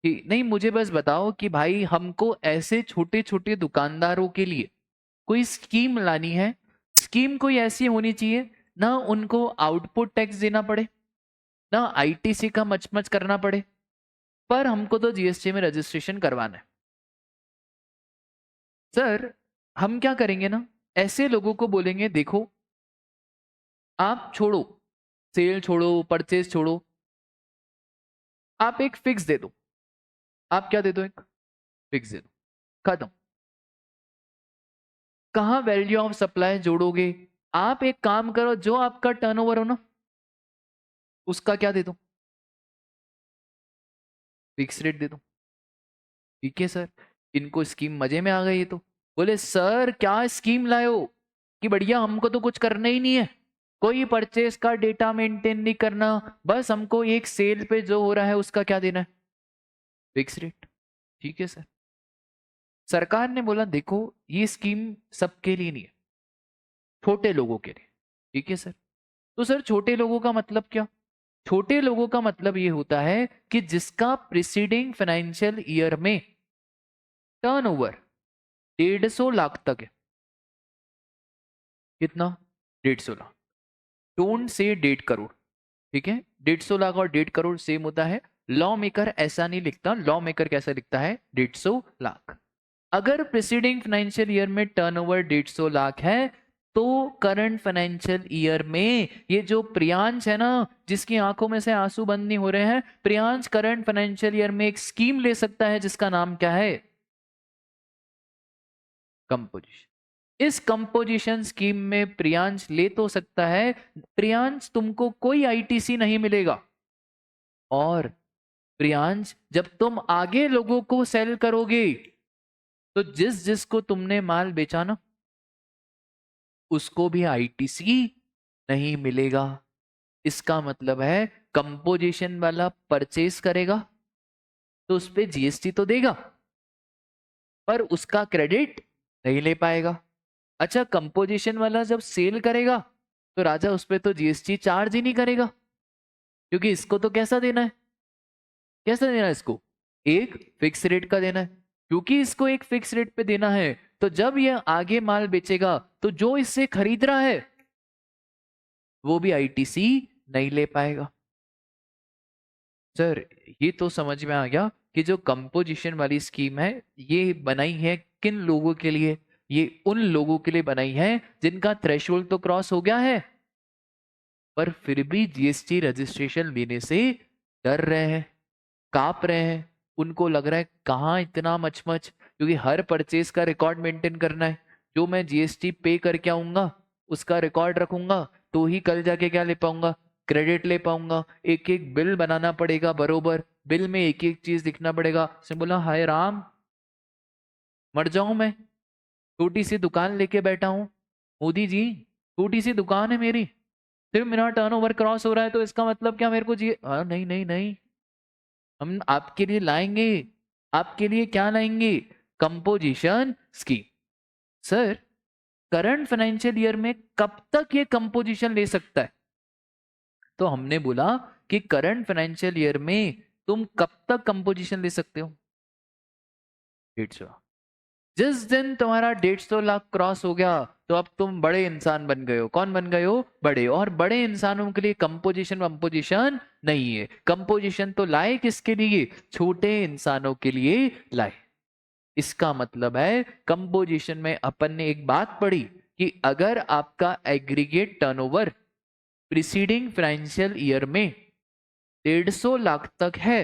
कि नहीं मुझे बस बताओ कि भाई हमको ऐसे छोटे छोटे दुकानदारों के लिए कोई स्कीम लानी है। स्कीम कोई ऐसी होनी चाहिए ना उनको आउटपुट टैक्स देना पड़े, ना आईटीसी का मचमच करना पड़े, पर हमको तो जीएसटी में रजिस्ट्रेशन करवाना है। सर हम क्या करेंगे ना, ऐसे लोगों को बोलेंगे देखो आप छोड़ो, सेल छोड़ो, परचेज छोड़ो, आप एक फिक्स दे दो। आप क्या दे दो? एक फिक्स दे दो, खत्म। कहाँ वैल्यू ऑफ सप्लाई जोड़ोगे? आप एक काम करो, जो आपका टर्नओवर हो ना उसका क्या दे दो, फिक्स रेट दे दो। ठीक है सर, इनको स्कीम मजे में आ गई। ये तो बोले सर क्या स्कीम लाओ, कि बढ़िया हमको तो कुछ करना ही नहीं है, कोई परचेस का डेटा मेंटेन नहीं करना, बस हमको एक सेल पे जो हो रहा है उसका क्या देना है, फिक्स रेट। ठीक है सर। सरकार ने बोला देखो ये स्कीम सबके लिए नहीं है, छोटे लोगों के लिए। ठीक है सर। तो सर छोटे लोगों का मतलब क्या? छोटे लोगों का मतलब ये होता है कि जिसका प्रिसीडिंग फाइनेंशियल ईयर में टर्नओवर 150 लाख तक है। कितना? 150 लाख। Don't say 1.5 crore. ठीक है, 150 लाख और 1.5 करोड़ सेम होता है। लॉ मेकर ऐसा नहीं लिखता, लॉ मेकर कैसा लिखता है? 150 लाख। अगर प्रिसीडिंग फाइनेंशियल ईयर में टर्नओवर 150 लाख है, तो करंट फाइनेंशियल ईयर में ये जो प्रियांश है ना, जिसकी आंखों में से आंसू बंद नहीं हो रहे हैं, प्रियांश करंट फाइनेंशियल ईयर में एक स्कीम ले सकता है जिसका नाम क्या है? कंपोजिशन। इस कंपोजिशन स्कीम में प्रियांश ले तो सकता है, प्रियांश तुमको कोई आईटीसी नहीं मिलेगा, और प्रियांश जब तुम आगे लोगों को सेल करोगे तो जिस जिसको तुमने माल बेचा ना उसको भी आईटीसी नहीं मिलेगा। इसका मतलब है कंपोजिशन वाला परचेस करेगा तो उस पे जीएसटी तो देगा, पर उसका क्रेडिट नहीं ले पाएगा। अच्छा, कंपोजिशन वाला जब सेल करेगा तो राजा उस पर तो जीएसटी चार्ज ही नहीं करेगा, क्योंकि इसको तो कैसा देना है, कैसा देना है इसको? एक फिक्स रेट का देना है। क्योंकि इसको एक फिक्स रेट पे देना है, तो जब ये आगे माल बेचेगा तो जो इससे खरीद रहा है वो भी आईटीसी नहीं ले पाएगा। सर ये तो समझ में आ गया कि जो कंपोजिशन वाली स्कीम है ये बनाई है किन लोगों के लिए? ये उन लोगों के लिए बनाई है जिनका थ्रेशोल्ड तो क्रॉस हो गया है, पर फिर भी जीएसटी रजिस्ट्रेशन लेने से डर रहे हैं, कांप रहे हैं। उनको लग रहा है कहाँ इतना मचमच, क्योंकि हर परचेज का रिकॉर्ड मेंटेन करना है। जो मैं जीएसटी पे करके आऊंगा उसका रिकॉर्ड रखूंगा तो ही कल जाके क्या ले पाऊंगा, क्रेडिट ले पाऊंगा, एक एक बिल बनाना पड़ेगा बरोबर, बिल में एक एक चीज लिखना पड़ेगा। उसने बोला हाय राम, मर जाऊं मैं, छोटी सी दुकान लेके बैठा हूं मोदी जी, छोटी सी दुकान है मेरी, फिर मेरा टर्नओवर क्रॉस हो रहा है तो इसका मतलब क्या मेरे को जी? नहीं नहीं नहीं, हम आपके लिए लाएंगे, आपके लिए क्या लाएंगे? Composition scheme. Sir current financial year में कब तक ये कंपोजिशन ले सकता है? तो हमने बोला कि करंट फाइनेंशियल ईयर में तुम कब तक कंपोजिशन ले सकते हो? 150। जिस दिन तुम्हारा 150 लाख क्रॉस हो गया तो अब तुम बड़े इंसान बन गए हो। कौन बन गए हो? बड़े। और बड़े इंसानों के लिए कंपोजिशन वंपोजिशन नहीं है। कंपोजिशन तो लाए किसके लिए? छोटे इंसानों के लिए लाए। इसका मतलब है कंपोजिशन में अपन ने एक बात पढ़ी कि अगर आपका aggregate turnover preceding financial year में 150 लाख तक है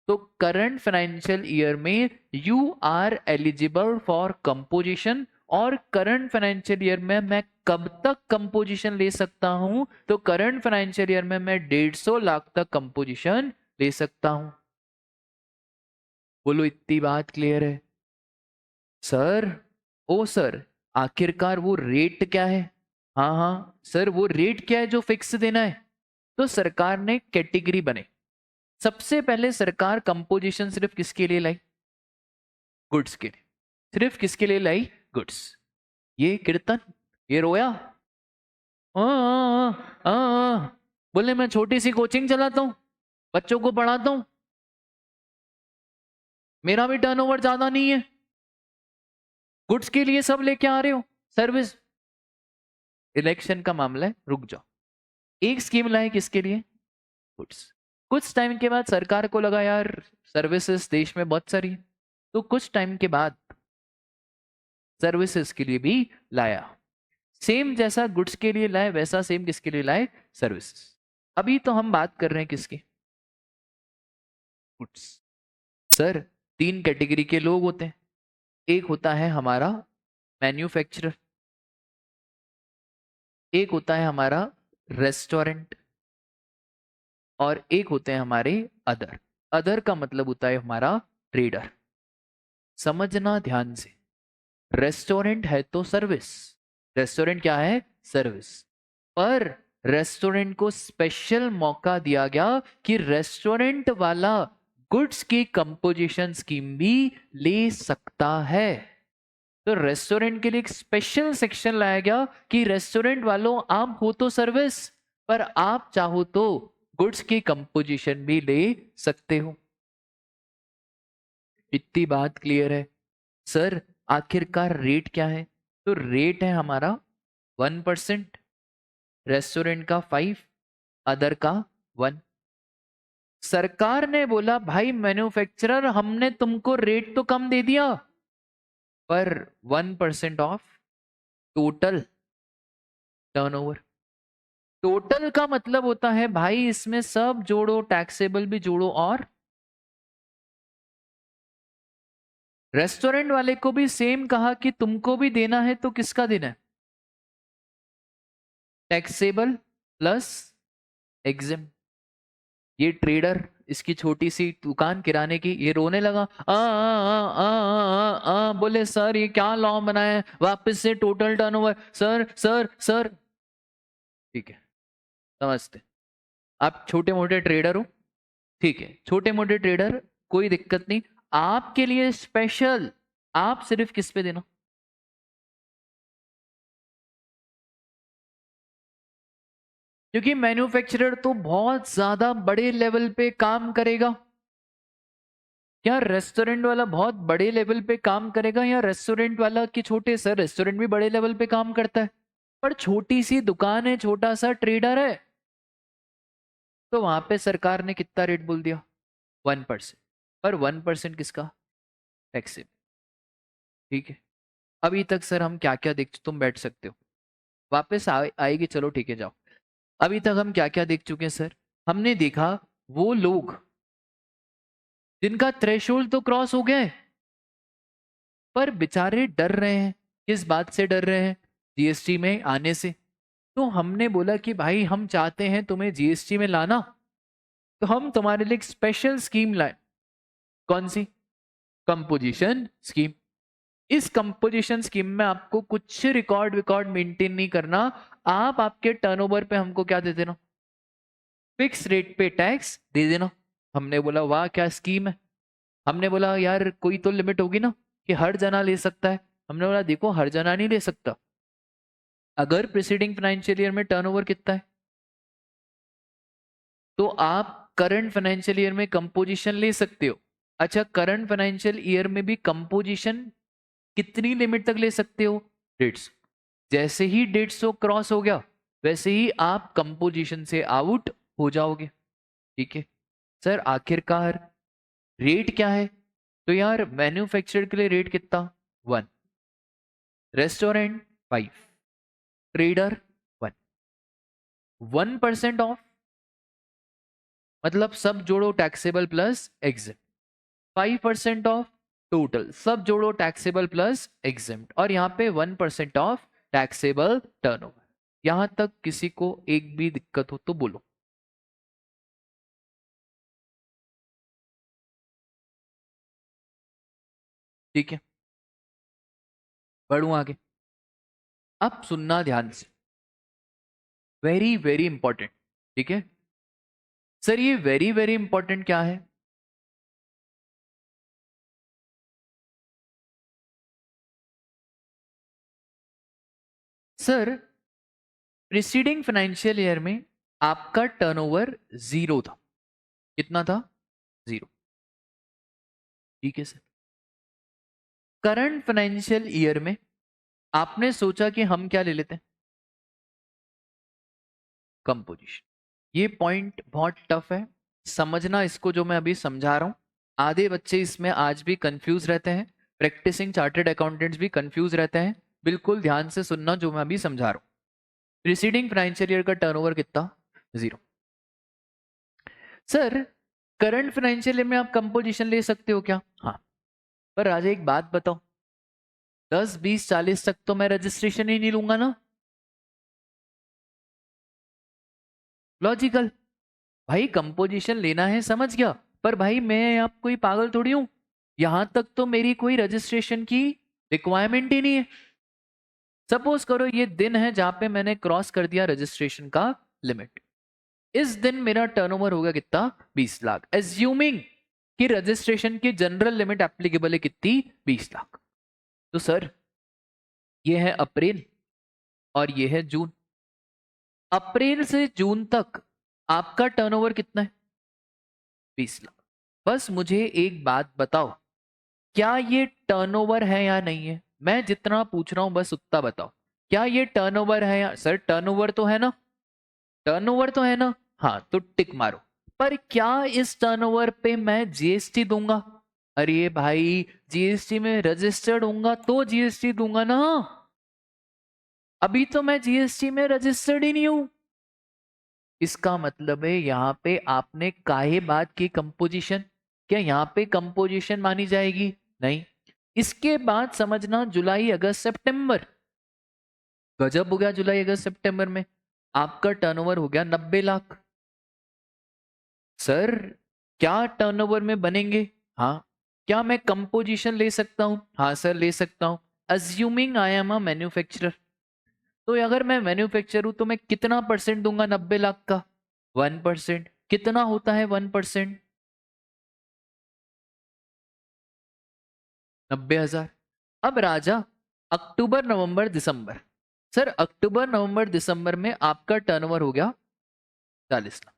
तो करंट फाइनेंशियल ईयर में you are eligible for composition. और करंट फाइनेंशियल ईयर में मैं कब तक कंपोजिशन ले सकता हूं? तो करंट फाइनेंशियल ईयर में मैं 150 लाख तक कंपोजिशन ले सकता हूं। बोलो इतनी बात क्लियर है? सर ओ सर आखिरकार वो रेट क्या है? हाँ हाँ सर वो रेट क्या है जो फिक्स देना है? तो सरकार ने कैटेगरी बने। सबसे पहले सरकार कंपोजिशन सिर्फ किसके लिए लाई? गुड्स के लिए। सिर्फ किसके लिए लाई? गुड्स। ये कीर्तन, ये रोया, बोले मैं छोटी सी कोचिंग चलाता हूं, बच्चों को पढ़ाता हूं, मेरा भी टर्नओवर ज्यादा नहीं है, गुड्स के लिए सब लेके आ रहे हो, सर्विस। इलेक्शन का मामला है, रुक जाओ। एक स्कीम लाए किसके लिए? गुड्स। कुछ टाइम के बाद सरकार को लगा यार सर्विसेज देश में बहुत सारी, तो कुछ टाइम के बाद सर्विसेज के लिए भी लाया। सेम जैसा गुड्स के लिए लाए वैसा सेम किसके लिए लाए? सर्विसेज। अभी तो हम बात कर रहे हैं किसकी? गुड्स। सर 3 कैटेगरी के लोग होते हैं। एक होता है हमारा मैन्युफैक्चरर, एक होता है हमारा रेस्टोरेंट, और एक होते हैं हमारे अदर। अदर का मतलब होता है हमारा ट्रेडर। समझना ध्यान से, रेस्टोरेंट है तो सर्विस, रेस्टोरेंट क्या है? सर्विस। पर रेस्टोरेंट को स्पेशल मौका दिया गया कि रेस्टोरेंट वाला गुड्स की कंपोजिशन स्कीम भी ले सकता है। तो रेस्टोरेंट के लिए एक स्पेशल सेक्शन लाया गया कि रेस्टोरेंट वालों आप हो तो सर्विस, पर आप चाहो तो गुड्स की कंपोजिशन भी ले सकते हो। इतनी बात क्लियर है? सर आखिरकार रेट क्या है? तो रेट है हमारा 1%, रेस्टोरेंट का 5, अदर का 1। सरकार ने बोला भाई मैन्युफैक्चरर हमने तुमको रेट तो कम दे दिया, पर 1% ऑफ टोटल टर्नओवर। टोटल का मतलब होता है भाई इसमें सब जोड़ो, टैक्सेबल भी जोड़ो, और रेस्टोरेंट वाले को भी सेम कहा कि तुमको भी देना है तो किसका देना है? Taxable plus EXIM. ये ट्रेडर, इसकी छोटी सी दुकान किराने की, ये रोने लगा बोले सर ये क्या लॉ बनाया है, वापस से total turnover. Sir sir sir ठीक है समझते, आप छोटे मोटे ट्रेडर हो, ठीक है छोटे मोटे ट्रेडर, कोई दिक्कत नहीं। आपके लिए स्पेशल, आप सिर्फ किस पे देना? क्योंकि मैन्युफैक्चरर तो बहुत ज्यादा बड़े लेवल पे काम करेगा। क्या रेस्टोरेंट वाला बहुत बड़े लेवल पे काम करेगा, या रेस्टोरेंट वाला कि छोटे? सर रेस्टोरेंट भी बड़े लेवल पे काम करता है, पर छोटी सी दुकान है, छोटा सा ट्रेडर है, तो वहां पे सरकार ने कितना रेट बोल दिया? 1%। पर 1% किसका? टैक्स। ठीक है। अभी तक सर हम क्या क्या देख, तुम बैठ सकते हो, वापस आएगी, चलो ठीक है जाओ। अभी तक हम क्या क्या देख चुके हैं सर? हमने देखा वो लोग जिनका थ्रेशोल्ड तो क्रॉस हो गया है, पर बेचारे डर रहे हैं। किस बात से डर रहे हैं? जीएसटी में आने से। तो हमने बोला कि भाई हम चाहते हैं तुम्हें जीएसटी में लाना, तो हम तुम्हारे लिए एक स्पेशल स्कीम लाए। कौन सी? Composition scheme. इस कंपोजिशन स्कीम में आपको कुछ रिकॉर्ड मेंटेन नहीं करना, आप आपके टर्नओवर पे हमको क्या दे देना? फिक्स रेट पे टैक्स दे देना। हमने बोला वाह क्या स्कीम है। हमने बोला यार कोई तो लिमिट होगी ना कि हर जना ले सकता है। हमने बोला देखो हर जना नहीं ले सकता। अगर प्रीसीडिंग फाइनेंशियल ईयर में टर्नओवर कितना है, तो आप करंट फाइनेंशियल ईयर में कंपोजिशन ले सकते हो। अच्छा, करंट फाइनेंशियल ईयर में भी कंपोजिशन कितनी लिमिट तक ले सकते हो? 150। जैसे ही 150 क्रॉस हो गया वैसे ही आप कंपोजिशन से आउट हो जाओगे। ठीक है सर, आखिरकार रेट क्या है? तो यार मैन्युफैक्चरर के लिए रेट कितना? 1, रेस्टोरेंट 5, ट्रेडर 1। 1% ऑफ मतलब सब जोड़ो taxable plus EXIM. 5% of total सब जोड़ो टैक्सेबल प्लस एग्जिम, और यहाँ पे 1% ऑफ टैक्सेबल टर्नओवर। यहां तक किसी को एक भी दिक्कत हो तो बोलो। ठीक है, बढ़ू आगे। अब सुनना ध्यान से, वेरी वेरी इंपॉर्टेंट। ठीक है सर, ये वेरी वेरी इंपॉर्टेंट क्या है? सर प्रीसीडिंग फाइनेंशियल ईयर में आपका टर्नओवर 0 था। कितना था? 0। ठीक है सर, करंट फाइनेंशियल ईयर में आपने सोचा कि हम क्या ले लेते हैं? कंपोजिशन। ये पॉइंट बहुत टफ है समझना इसको, जो मैं अभी समझा रहा हूं। आधे बच्चे इसमें आज भी कंफ्यूज रहते हैं, प्रैक्टिसिंग चार्टर्ड अकाउंटेंट्स भी कंफ्यूज रहते हैं। बिल्कुल ध्यान से सुनना जो मैं अभी समझा रहा हूं। प्रीसीडिंग फाइनेंशियल ईयर का टर्नओवर कितना? 0। सर करंट फाइनेंशियल ईयर में आप कंपोजिशन ले सकते हो क्या? हाँ। पर राजा एक बात बताओ, 10 20 40 तक तो मैं रजिस्ट्रेशन ही नहीं लूंगा ना। लॉजिकल। भाई कंपोजिशन लेना है समझ गया, पर भाई मैं आप कोई पागल थोड़ी हूं, यहां तक तो मेरी कोई रजिस्ट्रेशन की रिक्वायरमेंट ही नहीं है। सपोज करो ये दिन है जहां पे मैंने क्रॉस कर दिया रजिस्ट्रेशन का लिमिट। इस दिन मेरा टर्नओवर होगा कितना? 20 लाख, एज्यूमिंग कि रजिस्ट्रेशन की जनरल लिमिट एप्लीकेबल है कितनी? 20 लाख। तो सर ये है अप्रैल और ये है जून। अप्रैल से जून तक आपका टर्नओवर कितना है? 20 लाख। बस मुझे एक बात बताओ, क्या ये टर्नओवर है या नहीं है? मैं जितना पूछ रहा हूं बस उतना बताओ, क्या ये टर्नओवर है या? सर टर्नओवर तो है ना, टर्नओवर तो है ना। हाँ तो टिक मारो। पर क्या इस टर्नओवर पे मैं जीएसटी दूंगा? अरे भाई जीएसटी में रजिस्टर्ड होऊंगा तो जीएसटी दूंगा ना। अभी तो मैं जीएसटी में रजिस्टर्ड ही नहीं हूं। इसका मतलब है यहाँ पे आपने काहे बात की कंपोजिशन? क्या यहाँ पे कंपोजिशन मानी जाएगी? नहीं। इसके बाद समझना जुलाई अगस्त सितंबर, गजब हो गया। जुलाई अगस्त सितंबर में आपका टर्नओवर हो गया 90 लाख। सर क्या टर्नओवर में बनेंगे? हाँ। क्या मैं कंपोजिशन ले सकता हूँ? हाँ सर ले सकता हूँ, assuming I am a manufacturer. तो अगर मैं मैन्युफैक्चरर हूं तो मैं कितना परसेंट दूंगा 90 लाख का? 1%। कितना होता है 1%? 90,000। अब राजा अक्टूबर नवंबर दिसंबर, सर अक्टूबर नवंबर दिसंबर में आपका टर्नओवर हो गया 40 लाख।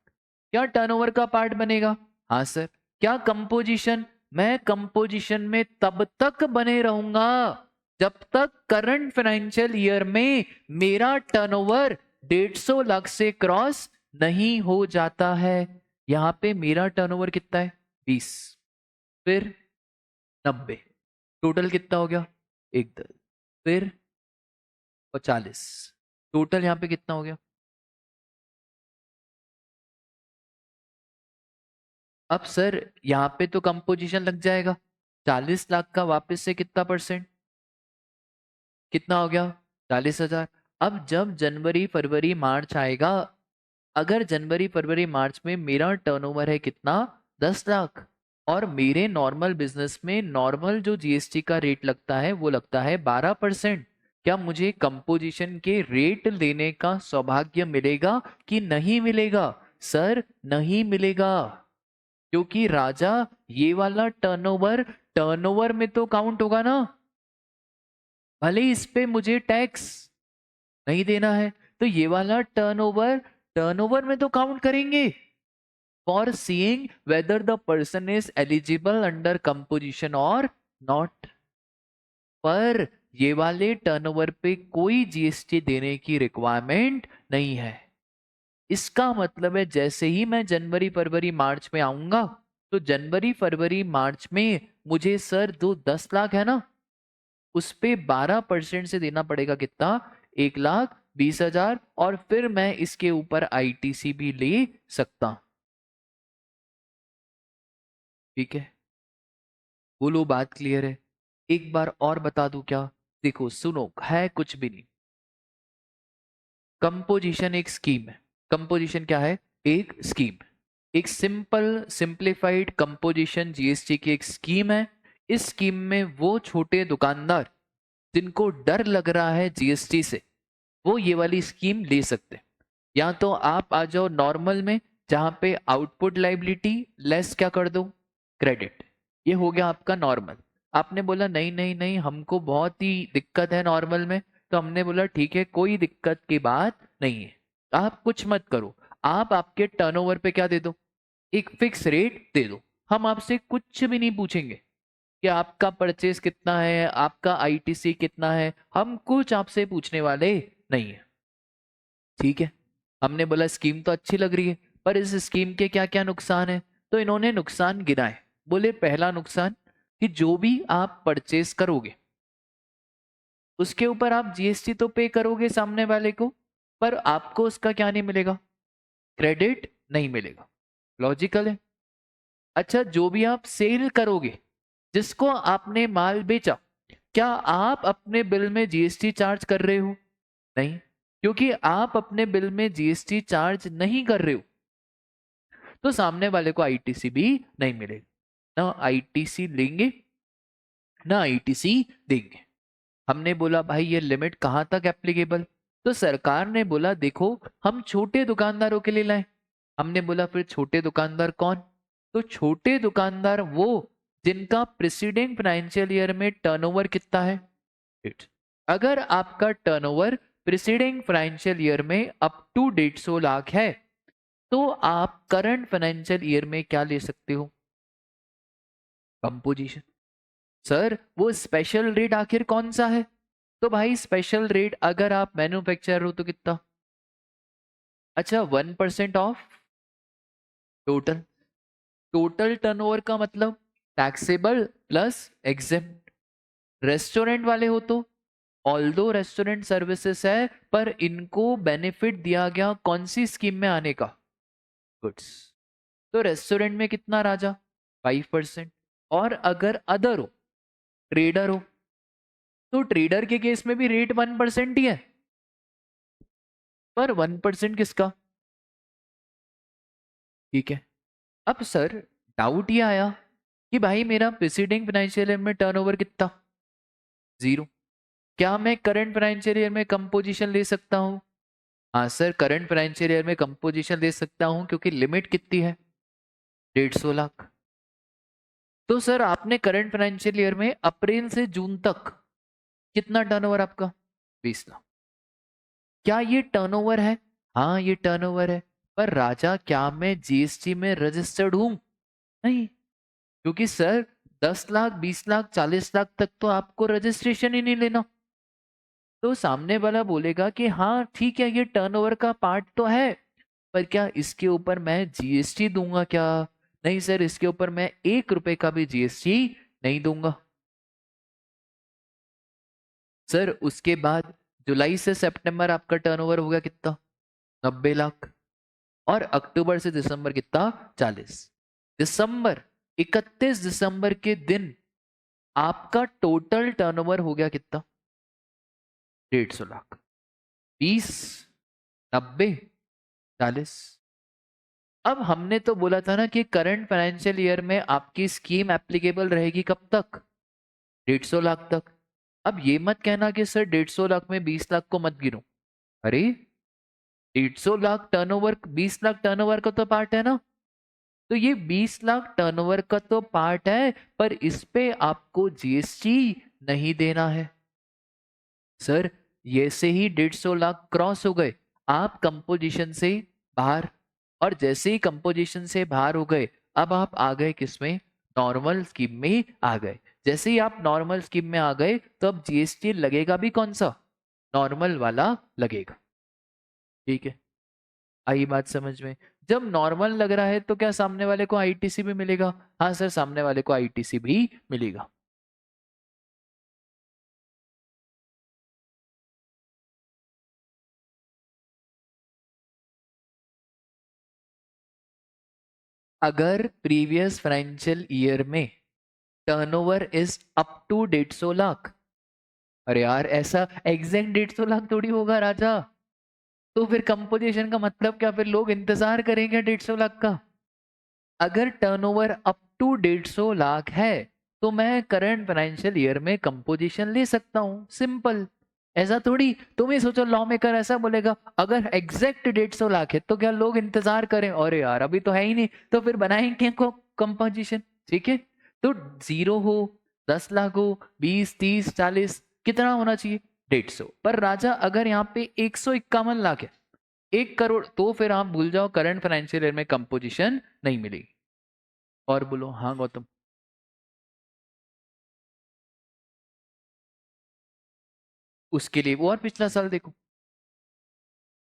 क्या टर्नओवर का पार्ट बनेगा? हाँ सर। क्या कंपोजिशन? मैं कंपोजिशन में तब तक बने रहूंगा जब तक करंट फाइनेंशियल ईयर में मेरा टर्नओवर 150 लाख से क्रॉस नहीं हो जाता है। यहां पे मेरा टर्नओवर कितना है? 20, फिर 90, टोटल कितना हो गया? 110, फिर 40, टोटल यहाँ पे कितना हो गया? अब सर यहाँ पे तो कंपोजिशन लग जाएगा। 40 लाख का वापस से कितना परसेंट? कितना हो गया? 40,000। अब जब जनवरी फरवरी मार्च आएगा, अगर जनवरी फरवरी मार्च में मेरा टर्नओवर है कितना, 10 लाख, और मेरे नॉर्मल बिजनेस में नॉर्मल जो जीएसटी का रेट लगता है वो लगता है 12%, क्या मुझे कंपोजिशन के रेट लेने का सौभाग्य मिलेगा कि नहीं मिलेगा? सर नहीं मिलेगा, क्योंकि राजा ये वाला टर्नओवर टर्नओवर में तो काउंट होगा ना, भले ही इस पे मुझे टैक्स नहीं देना है, तो ये वाला टर्नओवर टर्नओवर में तो काउंट करेंगे for seeing whether the person is eligible under composition और नॉट। पर ये वाले टर्नओवर पे कोई जीएसटी देने की रिक्वायरमेंट नहीं है। इसका मतलब है जैसे ही मैं जनवरी फरवरी मार्च में आऊंगा, तो जनवरी फरवरी मार्च में मुझे सर जो 10 लाख है ना, उस पे 12% से देना पड़ेगा कितना, 1,20,000, और फिर मैं इसके ऊपर आईटीसी भी ले सकता। ठीक है, बोलो बात क्लियर है? एक बार और बता दूं क्या? देखो सुनो, है कुछ भी नहीं। कंपोजिशन एक स्कीम है। कंपोजिशन क्या है? एक स्कीम, एक सिंपल सिंप्लीफाइड कंपोजिशन जीएसटी की एक स्कीम है। इस स्कीम में वो छोटे दुकानदार जिनको डर लग रहा है जीएसटी से, वो ये वाली स्कीम ले सकते हैं। या तो आप आ जाओ नॉर्मल में, जहां पे आउटपुट लाइबिलिटी लेस क्या कर दो, क्रेडिट। ये हो गया आपका नॉर्मल। आपने बोला नहीं नहीं नहीं, हमको बहुत ही दिक्कत है नॉर्मल में, तो हमने बोला ठीक है, कोई दिक्कत की बात नहीं है, आप कुछ मत करो, आप आपके टर्नओवर पे क्या दे दो, एक फिक्स रेट दे दो। हम आपसे कुछ भी नहीं पूछेंगे कि आपका परचेज कितना है, आपका आईटीसी कितना है, हम कुछ आपसे पूछने वाले नहीं है। ठीक है, हमने बोला स्कीम तो अच्छी लग रही है, पर इस स्कीम के क्या क्या नुकसान है, तो इन्होंने नुकसान गिनाए। बोले पहला नुकसान कि जो भी आप परचेस करोगे उसके ऊपर आप जीएसटी तो पे करोगे सामने वाले को, पर आपको उसका क्या नहीं मिलेगा, क्रेडिट नहीं मिलेगा। लॉजिकल है। अच्छा, जो भी आप सेल करोगे, जिसको आपने माल बेचा, क्या आप अपने बिल में जीएसटी चार्ज कर रहे हो? नहीं, क्योंकि आप अपने बिल में जीएसटी चार्ज नहीं कर रहे हो, तो सामने वाले को आईटीसी भी नहीं मिलेगा। ना आईटीसी लेंगे ना आईटीसी देंगे। हमने बोला भाई ये लिमिट कहाँ तक एप्लीकेबल, तो सरकार ने बोला देखो हम छोटे दुकानदारों के लिए लाए। हमने बोला फिर छोटे दुकानदार कौन? तो छोटे दुकानदार वो जिनका प्रीसीडिंग फाइनेंशियल ईयर में टर्नओवर कितना है, अगर आपका टर्नओवर प्रीसीडिंग फाइनेंशियल ईयर में अप टू 150 लाख है, तो आप करंट फाइनेंशियल ईयर में क्या ले सकते हो, कंपोजिशन। सर वो स्पेशल रेट आखिर कौन सा है? तो भाई स्पेशल रेट अगर आप मैन्युफैक्चरर हो तो कितना, अच्छा 1% ऑफ टोटल। टोटल टर्नओवर का मतलब टैक्सेबल प्लस एग्जेम्प्ट। रेस्टोरेंट वाले हो तो ऑल्दो रेस्टोरेंट सर्विसेज है, पर इनको बेनिफिट दिया गया कौन सी स्कीम में आने का, गुड्स। तो रेस्टोरेंट में कितना राजा, 5%। और अगर अदर हो, ट्रेडर हो, तो ट्रेडर के केस में भी रेट 1% ही है, पर 1% किसका? ठीक है। अब सर डाउट ये आया कि भाई मेरा प्रीसीडिंग फाइनेंशियल ईयर में टर्नओवर कितना, 0। क्या मैं करंट फाइनेंशियल ईयर में कंपोजिशन ले सकता हूँ? हाँ सर, करंट फाइनेंशियल ईयर में कंपोजिशन ले सकता हूँ, क्योंकि लिमिट कितनी है, 150 लाख। तो सर आपने करंट फाइनेंशियल ईयर में अप्रैल से जून तक कितना टर्नओवर आपका, 20 लाख। क्या ये टर्नओवर है? हाँ ये टर्नओवर है, पर राजा क्या मैं जीएसटी में रजिस्टर्ड हूं? नहीं, क्योंकि सर 10 लाख 20 लाख 40 लाख तक तो आपको रजिस्ट्रेशन ही नहीं लेना। तो सामने वाला बोलेगा कि हाँ ठीक है ये टर्नओवर का पार्ट तो है, पर क्या इसके ऊपर मैं जीएसटी दूंगा क्या? नहीं सर, इसके ऊपर मैं 1 रुपए का भी जीएसटी नहीं दूंगा। सर उसके बाद जुलाई से सितंबर आपका टर्नओवर हो गया कितना, 90 लाख। और अक्टूबर से दिसंबर कितना, 40। दिसंबर, 31 दिसंबर के दिन आपका टोटल टर्नओवर हो गया कितना, 150 लाख। 20, 90, 40। अब हमने तो बोला था ना कि करंट फाइनेंशियल ईयर में आपकी स्कीम एप्लीकेबल रहेगी कब तक? 150 लाख तक। अब ये मत कहना कि सर 150 लाख में 20 लाख को मत गिनो। अरे 150 लाख टर्नओवर, 20 लाख टर्नओवर का तो पार्ट है ना, तो ये 20 लाख टर्नओवर का तो पार्ट है, पर इस पे आपको जीएसटी नहीं देना है। सर ये से ही 150 लाख क्रॉस हो गए, आप कंपोजिशन से बाहर, और जैसे ही कंपोजिशन से बाहर हो गए, अब आप आ गए किसमें? नॉर्मल स्कीम में आ गए। जैसे ही आप नॉर्मल स्कीम में आ गए, तो अब जीएसटी लगेगा भी कौन सा? नॉर्मल वाला लगेगा। ठीक है, आई बात समझ में? जब नॉर्मल लग रहा है तो क्या सामने वाले को आईटीसी भी मिलेगा? हाँ सर, सामने वाले को आईटीसी भी मिलेगा। अगर प्रीवियस फाइनेंशियल ईयर में turnover is up to 150 lakh, अरे यार ऐसा एग्जैक्ट 150 लाख थोड़ी होगा राजा, तो फिर कंपोजिशन का मतलब क्या? फिर लोग इंतजार करेंगे 150 लाख का। अगर टर्नओवर अप टू 150 लाख है, तो मैं करंट फाइनेंशियल ईयर में कंपोजिशन ले सकता हूं, सिंपल। ऐसा थोड़ी तुम ही सोचो, लॉ मेकर ऐसा बोलेगा अगर एग्जैक्ट 150 लाख है तो क्या लोग इंतजार करें? अरे यार अभी तो है ही नहीं, तो फिर बनाएंगे को कंपोजिशन? ठीक है, तो 0 हो, 10 लाख हो, 20, 30, 40, कितना होना चाहिए? 150। पर राजा अगर यहाँ पे 151 लाख है, 1 करोड़, तो फिर आप भूल जाओ, करंट फाइनेंशियल ईयर में कंपोजिशन नहीं मिलेगी। और बोलो। हाँ गौतम। उसके लिए वो और पिछला साल देखो।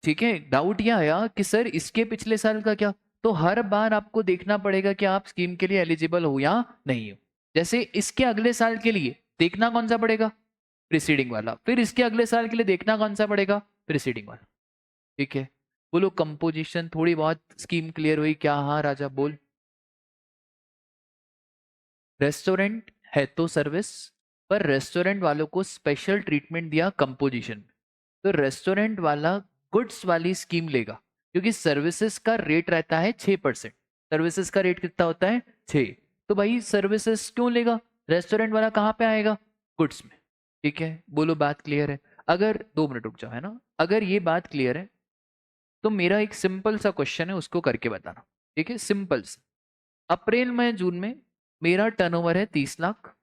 ठीक है, डाउट ये आया कि सर इसके पिछले साल का क्या, तो हर बार आपको देखना पड़ेगा कि आप स्कीम के लिए एलिजिबल हो या नहीं हो। जैसे इसके अगले साल के लिए देखना कौन सा पड़ेगा? प्रीसीडिंग वाला। फिर इसके अगले साल के लिए देखना कौन सा पड़ेगा? प्रीसीडिंग वाला। ठीक है, बोलो कंपोजिशन थोड़ी बहुत स्कीम क्लियर हुई क्या? हाँ राजा बोल। रेस्टोरेंट है तो सर्विस, पर रेस्टोरेंट वालों को स्पेशल ट्रीटमेंट दिया कंपोजिशन। तो रेस्टोरेंट वाला गुड्स वाली स्कीम लेगा, क्योंकि सर्विसेज का रेट रहता है 6%। सर्विसेज का रेट कितना होता है? 6। तो भाई सर्विसेज क्यों लेगा? रेस्टोरेंट वाला कहाँ पे आएगा? गुड्स में। ठीक है, बोलो बात क्लियर है? अगर 2 मिनट रुक जाओ, है ना, अगर ये बात क्लियर है तो मेरा एक सिंपल सा क्वेश्चन है, उसको करके बताना। ठीक है, सिंपल सा। अप्रैल मई जून में मेरा टर्नओवर है 30 लाख।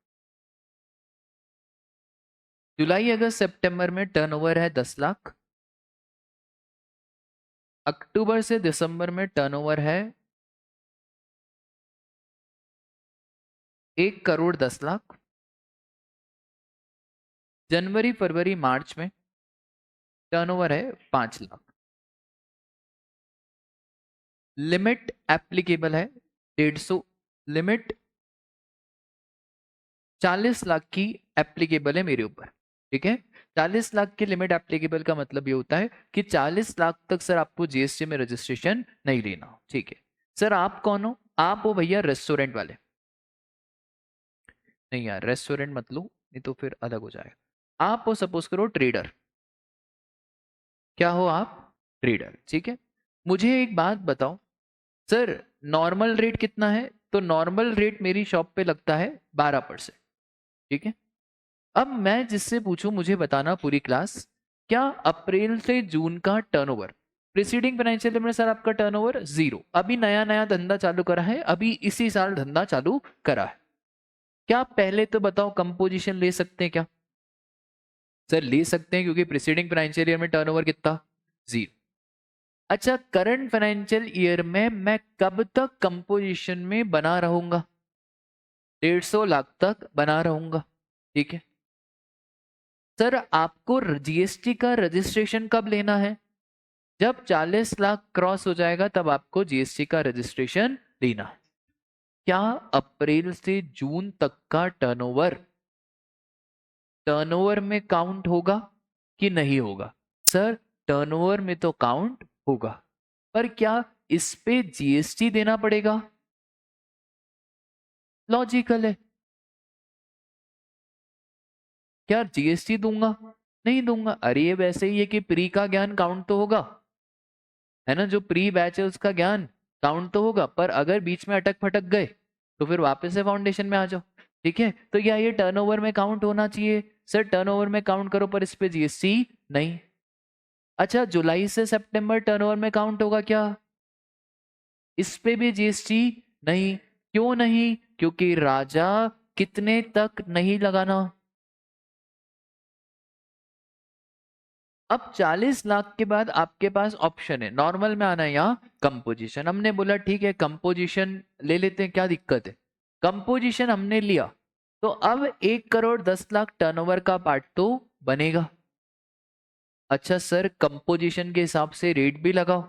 जुलाई अगस्त सितंबर में टर्नओवर है 10 लाख। अक्टूबर से दिसंबर में टर्नओवर है 1 करोड़ 10 लाख। जनवरी फरवरी मार्च में टर्नओवर है 5 लाख। लिमिट एप्लीकेबल है 150। लिमिट 40 लाख की एप्लीकेबल है मेरे ऊपर। ठीक है, 40 लाख की लिमिट एप्लीकेबल का मतलब ये होता है कि 40 लाख तक सर आपको जीएसटी में रजिस्ट्रेशन नहीं लेना। ठीक है, सर आप कौन हो? आप हो भैया रेस्टोरेंट वाले। नहीं यार रेस्टोरेंट मत लो, नहीं तो फिर अलग हो जाएगा। आप हो सपोज करो ट्रेडर। क्या हो आप? ट्रेडर। ठीक है, मुझे एक बात बताओ सर, नॉर्मल रेट कितना है? तो नॉर्मल रेट मेरी शॉप पे लगता है 12%। ठीक है, अब मैं जिससे पूछूं मुझे बताना पूरी क्लास, क्या अप्रैल से जून का टर्नओवर प्रीसीडिंग फाइनेंशियल ईयर में सर आपका टर्नओवर 0, अभी नया नया धंधा चालू करा है, अभी इसी साल धंधा चालू करा है, क्या आप पहले तो बताओ कंपोजिशन ले सकते हैं क्या? सर ले सकते हैं, क्योंकि प्रीसीडिंग फाइनेंशियल ईयर में टर्नओवर कितना? 0। अच्छा, करंट फाइनेंशियल ईयर में मैं कब तक कंपोजिशन में बना रहूंगा? 150 लाख तक बना रहूंगा। ठीक है, सर आपको जीएसटी का रजिस्ट्रेशन कब लेना है? जब 40 लाख क्रॉस हो जाएगा तब आपको जीएसटी का रजिस्ट्रेशन लेना है। क्या अप्रैल से जून तक का टर्नओवर टर्नओवर में काउंट होगा कि नहीं होगा? सर टर्नओवर में तो काउंट होगा, पर क्या इस पे जीएसटी देना पड़ेगा? लॉजिकल है। क्या जीएसटी दूंगा? नहीं दूंगा। अरे ये वैसे ही है कि प्री का ज्ञान काउंट तो होगा, है ना, जो प्री बैच है उसका ज्ञान काउंट तो होगा, पर अगर बीच में अटक फटक गए तो फिर वापस से फाउंडेशन में आ जाओ। ठीक है, तो क्या ये टर्नओवर में काउंट होना चाहिए? सर टर्नओवर में काउंट करो पर इस पे जीएसटी नहीं। अच्छा जुलाई से सितंबर टर्नओवर में काउंट होगा क्या? इस पे भी जीएसटी नहीं। क्यों नहीं? क्योंकि राजा कितने तक नहीं लगाना। अब 40 लाख के बाद आपके पास ऑप्शन है नॉर्मल में आना है या कंपोजिशन। हमने बोला ठीक है कंपोजिशन ले लेते हैं, क्या दिक्कत है। कंपोजिशन हमने लिया, तो अब 1 करोड़ 10 लाख टर्नओवर का पार्ट तो बनेगा। अच्छा सर कंपोजिशन के हिसाब से रेट भी लगाओ,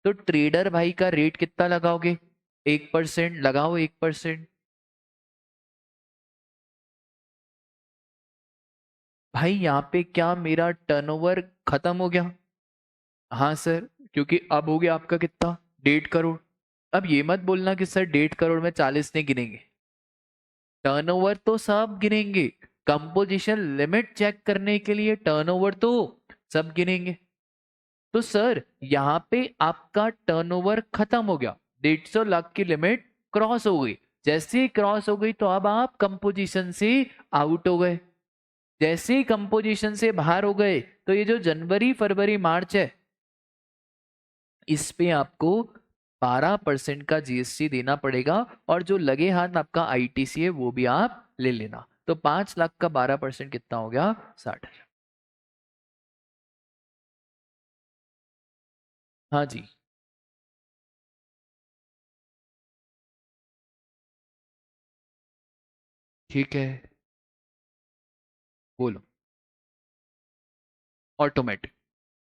तो ट्रेडर भाई का रेट कितना लगाओगे? 1% लगाओ, 1%। भाई यहाँ पे क्या मेरा टर्नओवर खत्म हो गया? हाँ सर, क्योंकि अब हो गया आपका कितना, 1.5 करोड़। अब ये मत बोलना कि सर 1.5 करोड़ में 40 नहीं गिनेंगे, टर्नओवर तो सब गिनेंगे। कंपोजिशन लिमिट चेक करने के लिए टर्नओवर तो सब गिनेंगे। तो सर यहाँ पे आपका टर्नओवर खत्म हो गया, 150 लाख की लिमिट क्रॉस हो गई। जैसे ही क्रॉस हो गई तो अब आप कंपोजिशन से आउट हो गए। जैसे ही कंपोजिशन से बाहर हो गए तो ये जो जनवरी फरवरी मार्च है, इस पे आपको 12% का जीएसटी देना पड़ेगा, और जो लगे हाथ आपका आईटीसी है वो भी आप ले लेना। तो 5 लाख का 12% कितना हो गया? 60,000। हाँ जी। ठीक है, बोलो। ऑटोमेटिक,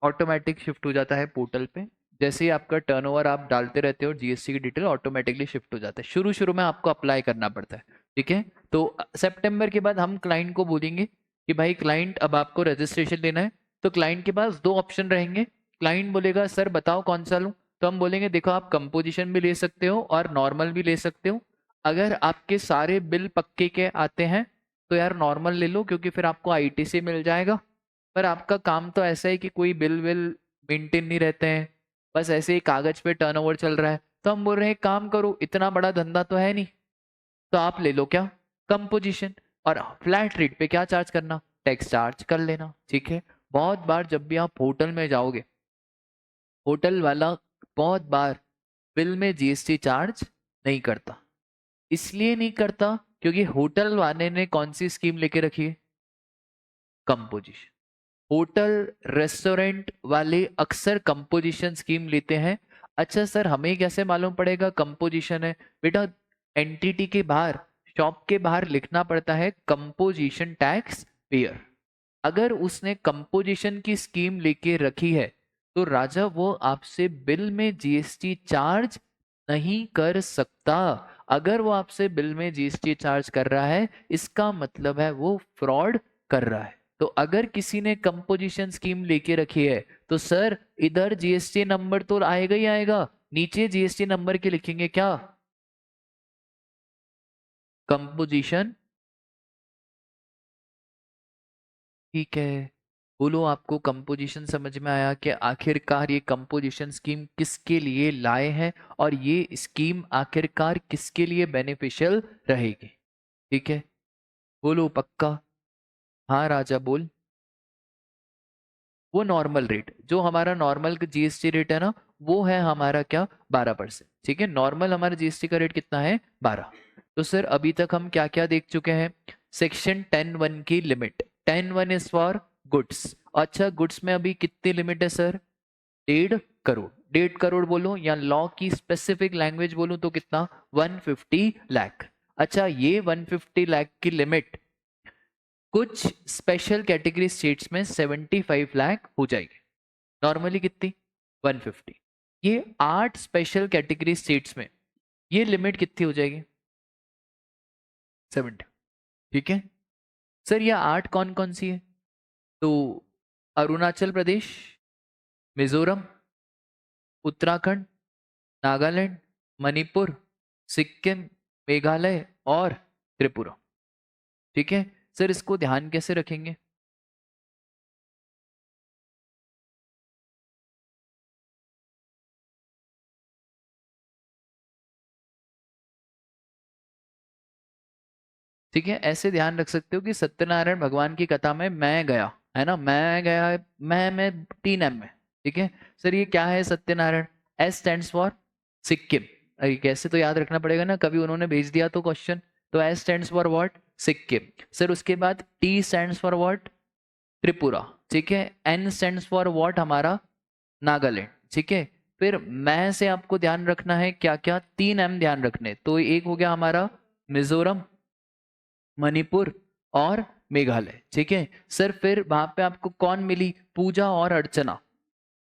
ऑटोमेटिक शिफ्ट हो जाता है पोर्टल पे। जैसे ही आपका टर्नओवर आप डालते रहते हो जीएसटी की डिटेल ऑटोमेटिकली शिफ्ट हो जाता है। शुरू शुरू में आपको अप्लाई करना पड़ता है। ठीक है, तो सितंबर के बाद हम क्लाइंट को बोलेंगे कि भाई क्लाइंट अब आपको रजिस्ट्रेशन लेना है। तो क्लाइंट के पास दो ऑप्शन रहेंगे। क्लाइंट बोलेगा सर बताओ कौन सा लूँ, तो हम बोलेंगे देखो आप कंपोजिशन भी ले सकते हो और नॉर्मल भी ले सकते हो। अगर आपके सारे बिल पक्के के आते हैं तो यार नॉर्मल ले लो, क्योंकि फिर आपको आईटीसी मिल जाएगा। पर आपका काम तो ऐसा है कि कोई बिल विल मेंटेन नहीं रहते हैं, बस ऐसे ही कागज पे टर्नओवर चल रहा है। तो हम बोल रहे हैं काम करो, इतना बड़ा धंधा तो है नहीं, तो आप ले लो क्या, कंपोजिशन। और फ्लैट रेट पे क्या चार्ज करना, टैक्स चार्ज कर लेना। ठीक है, बहुत बार जब भी आप होटल में जाओगे, होटल वाला बहुत बार बिल में जीएसटी चार्ज नहीं करता। इसलिए नहीं करता क्योंकि होटल वाले ने कौन सी स्कीम लेके रखी है, कंपोजिशन। होटल रेस्टोरेंट वाले अक्सर कंपोजिशन स्कीम लेते हैं। अच्छा सर हमें कैसे मालूम पड़ेगा कंपोजिशन है? बेटा एंटिटी के बाहर, शॉप के बाहर लिखना पड़ता है कंपोजिशन टैक्स पेयर। अगर उसने कंपोजिशन की स्कीम लेके रखी है तो राजा वो आपसे बिल में जीएसटी चार्ज नहीं कर सकता। अगर वो आपसे बिल में जीएसटी चार्ज कर रहा है इसका मतलब है वो फ्रॉड कर रहा है। तो अगर किसी ने कंपोजिशन स्कीम लेके रखी है तो सर इधर जीएसटी नंबर तो आएगा ही आएगा, नीचे जीएसटी नंबर के लिखेंगे क्या, कंपोजिशन। ठीक है, बोलो आपको कंपोजिशन समझ में आया कि आखिरकार ये कंपोजिशन स्कीम किसके लिए लाए हैं और ये स्कीम आखिरकार किसके लिए बेनिफिशियल रहेगी? ठीक है, बोलो पक्का। हाँ राजा बोल। वो नॉर्मल रेट, जो हमारा नॉर्मल जीएसटी रेट है ना, वो है हमारा क्या, 12%। ठीक है, नॉर्मल हमारा जीएसटी का रेट कितना है, 12। तो सर अभी तक हम क्या क्या देख चुके हैं? सेक्शन 10(1) की लिमिट, 10(1) इज फॉर गुड्स। अच्छा गुड्स में अभी कितनी लिमिट है सर, 1.5 करोड़। 1.5 करोड़ बोलो या लॉ की स्पेसिफिक लैंग्वेज बोलूं तो कितना, 150 लाख। अच्छा ये 150 लाख की लिमिट कुछ स्पेशल कैटेगरी स्टेट्स में 75 लाख हो जाएगी। नॉर्मली कितनी, 150। ये 8 स्पेशल कैटेगरी स्टेट्स में ये लिमिट कितनी हो जाएगी, 70। ठीक है सर, ये 8 कौन कौन सी है? तो अरुणाचल प्रदेश, मिजोरम, उत्तराखंड, नागालैंड, मणिपुर, सिक्किम, मेघालय और त्रिपुरा। ठीक है सर, इसको ध्यान कैसे रखेंगे? ठीक है, ऐसे ध्यान रख सकते हो कि सत्यनारायण भगवान की कथा में मैं गया, है ना, मैं गया, मैं में 3 M में। ठीक है सर, ये क्या है Satyanarayan? S stands for Sikkim. अरे कैसे, तो याद रखना पड़ेगा ना, कभी उन्होंने भेज दिया तो क्वेश्चन। तो S stands for what? Sikkim. Sir उसके बाद T stands for what? Tripura. ठीक है, N स्टैंड्स फॉर व्हाट? हमारा नागालैंड। ठीक है, फिर मैं से आपको ध्यान रखना है क्या क्या? 3 M ध्यान रखने। तो एक हो गया हमारा मिजोरम, मणिपुर और मेघालय। ठीक है सर, फिर वहां पे आपको कौन मिली? पूजा और अर्चना।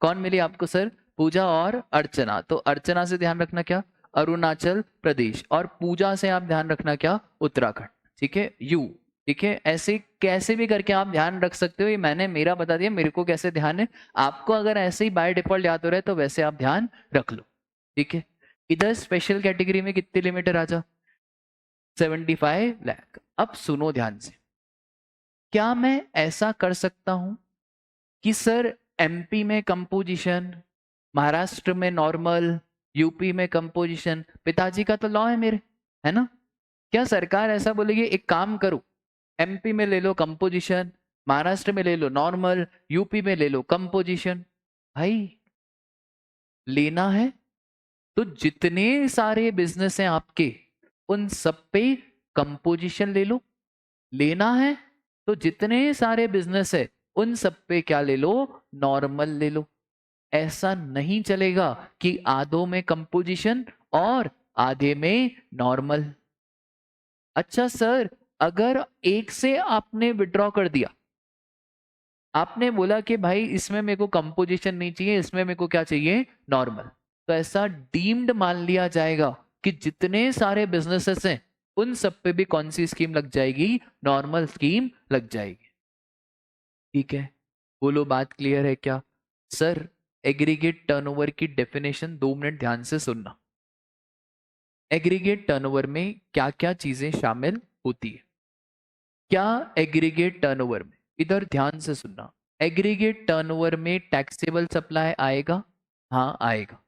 कौन मिली आपको सर? पूजा और अर्चना। तो अर्चना से ध्यान रखना क्या? अरुणाचल प्रदेश। और पूजा से आप ध्यान रखना क्या? उत्तराखंड। ठीक है, यू। ठीक है, ऐसे कैसे भी करके आप ध्यान रख सकते हो, ये मैंने मेरा बता दिया, मेरे को कैसे ध्यान है। आपको अगर ऐसे ही बाय डिफॉल्ट याद हो रहा है तो वैसे आप ध्यान रख लो। ठीक है, इधर स्पेशल कैटेगरी में कितने लिमिट है राजा? 75 लाख। अब सुनो ध्यान से, क्या मैं ऐसा कर सकता हूं कि सर MP में कंपोजिशन, महाराष्ट्र में नॉर्मल, यूपी में कंपोजिशन, पिताजी का तो लॉ है मेरे, है ना, क्या सरकार ऐसा बोलेगी एक काम करो, MP में ले लो कंपोजिशन, महाराष्ट्र में ले लो नॉर्मल, यूपी में ले लो कंपोजिशन? भाई लेना है तो जितने सारे बिजनेस हैं आपके, उन सब पे कंपोजिशन ले लो। लेना है तो जितने सारे बिजनेस है उन सब पे क्या ले लो? नॉर्मल ले लो। ऐसा नहीं चलेगा कि आधों में कंपोजिशन और आधे में नॉर्मल। अच्छा सर, अगर एक से आपने विड्रॉ कर दिया, आपने बोला कि भाई इसमें मेरे को कंपोजिशन नहीं चाहिए, इसमें मेरे को क्या चाहिए? नॉर्मल, तो ऐसा डीम्ड मान लिया जाएगा कि जितने सारे बिजनेसेस हैं उन सब पे भी कौन सी स्कीम लग जाएगी? नॉर्मल स्कीम लग जाएगी। ठीक है, बोलो बात क्लियर है क्या? सर एग्रीगेट टर्नओवर की डेफिनेशन 2 मिनट ध्यान से सुनना। एग्रीगेट टर्नओवर में क्या क्या चीजें शामिल होती है? क्या एग्रीगेट टर्नओवर में, इधर ध्यान से सुनना, एग्रीगेट टर्नओवर में टैक्सेबल सप्लाई आएगा? हाँ आएगा।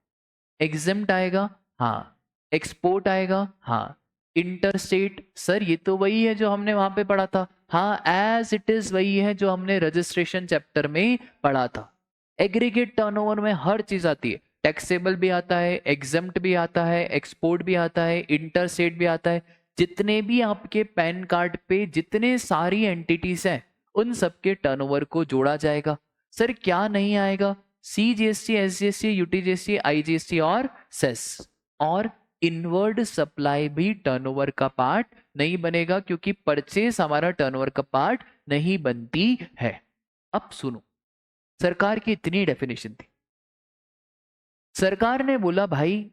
एग्जेम्प्ट आएगा? हाँ। एक्सपोर्ट आएगा? हाँ। इंटरस्टेट, सर ये तो वही है जो हमने वहां पे पढ़ा था। हाँ, एज इट इज वही है जो हमने रजिस्ट्रेशन चैप्टर में पढ़ा था। एग्रीगेट टर्नओवर में हर चीज आती है, टैक्सेबल भी आता है, एग्जेम्प्ट भी आता है, एक्सपोर्ट भी आता है, इंटरस्टेट भी आता है। जितने भी आपके पैन कार्ड पे जितने सारी एंटिटीज हैं उन सबके टर्नओवर को जोड़ा जाएगा। सर क्या नहीं आएगा? CGST, SGST, UTGST, IGST और सेस। और इनवर्ड सप्लाई भी टर्नओवर का पार्ट नहीं बनेगा क्योंकि परचेस हमारा टर्नओवर का पार्ट नहीं बनती है। अब सुनो, सरकार की इतनी डेफिनेशन थी, सरकार ने बोला भाई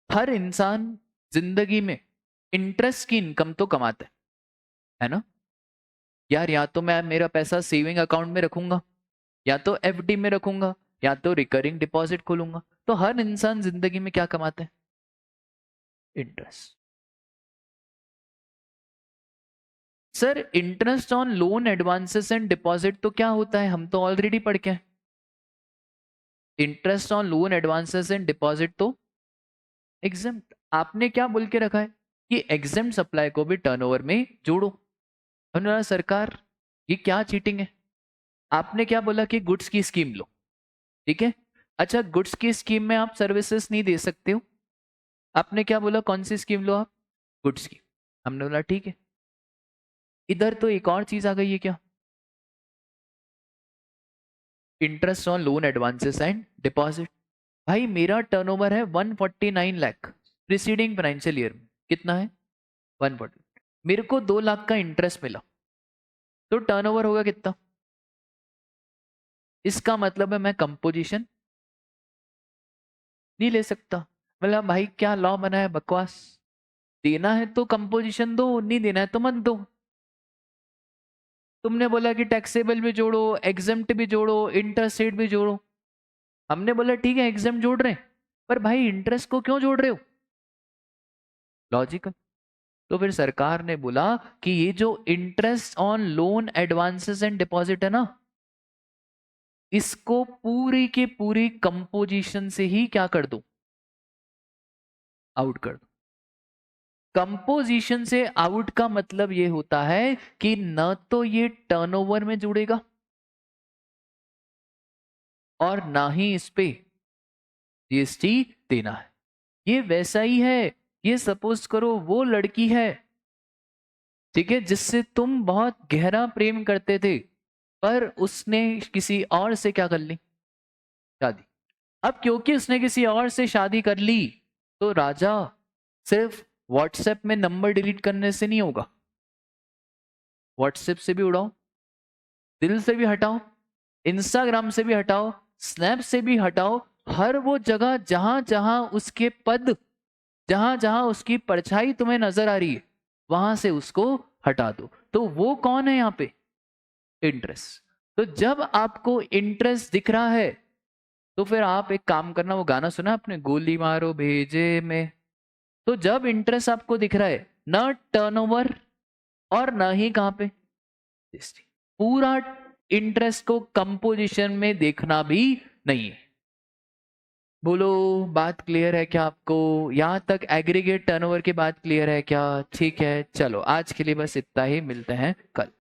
हर इंसान जिंदगी में इंटरेस्ट की इनकम तो कमाता है ना यार, या तो मैं मेरा पैसा सेविंग अकाउंट में रखूंगा, या तो FD में रखूंगा, या तो रिकरिंग डिपॉजिट खोलूंगा। तो हर इंसान जिंदगी में क्या कमाता है? Interest. Sir interest on loan, advances and deposit तो क्या होता है? हम तो ऑलरेडी पढ़ के हैं। Interest on loan, advances and deposit तो एग्जेम्प्ट। आपने क्या बोल के रखा है कि एग्जेम्प्ट सप्लाई को भी टर्नओवर में जोड़ो। हमने बोला सरकार ये क्या चीटिंग है? आपने क्या बोला कि गुड्स की स्कीम लो। ठीक है, अच्छा गुड्स की स्कीम में आप सर्विसेज नहीं दे सकते हो, आपने क्या बोला कौन सी स्कीम लो आप? गुड्स की। हमने बोला ठीक है। इधर तो एक और चीज आ गई है क्या? Interest on loan, advances and deposit. भाई मेरा टर्नओवर है 149 लाख प्रीसीडिंग फाइनेंशियल ईयर में। कितना है? 140। मेरे को 2 लाख का इंटरेस्ट मिला, तो टर्नओवर होगा कितना? इसका मतलब है मैं कंपोजिशन नहीं ले सकता। मतलब भाई क्या लॉ बना है बकवास। देना है तो कंपोजिशन दो, नहीं देना है तो मत दो। तुमने बोला कि टैक्सेबल भी जोड़ो, एग्जेम्प्ट भी जोड़ो, इंटरस्टेट भी जोड़ो। हमने बोला ठीक है एग्जेम्प्ट जोड़ रहे हैं, पर भाई इंटरेस्ट को क्यों जोड़ रहे हो? लॉजिकल। तो फिर सरकार ने बोला कि ये जो interest on loan, advances and deposit है ना, इसको पूरी की पूरी कंपोजिशन से ही क्या कर दो? आउट कर दो। कंपोजिशन से आउट का मतलब ये होता है कि न तो ये टर्नओवर में जुड़ेगा और ना ही इस पे जीएसटी देना है। ये वैसा ही है, ये सपोज करो वो लड़की है, ठीक है, जिससे तुम बहुत गहरा प्रेम करते थे, पर उसने किसी और से क्या कर ली, शादी। अब क्योंकि उसने किसी और से शादी कर ली, तो राजा सिर्फ व्हाट्सएप में नंबर डिलीट करने से नहीं होगा, व्हाट्सएप से भी उड़ाओ, दिल से भी हटाओ, इंस्टाग्राम से भी हटाओ, स्नैप से भी हटाओ, हर वो जगह जहां जहां उसके पद, जहां जहां उसकी परछाई तुम्हें नजर आ रही है, वहां से उसको हटा दो। तो वो कौन है यहाँ पे, इंटरेस्ट। तो जब आपको इंटरेस्ट दिख रहा है, तो फिर आप एक काम करना, वो गाना सुना आपने, गोली मारो भेजे में। तो जब इंटरेस्ट आपको दिख रहा है, ना टर्नओवर और ना ही कहां पे जीएसटी, पूरा इंटरेस्ट को कंपोजिशन में देखना भी नहीं है। बोलो, बात क्लियर है क्या आपको? यहां तक एग्रीगेट टर्नओवर की बात क्लियर है क्या? ठीक है, चलो आज के लिए बस इतना ही, मिलते हैं कल।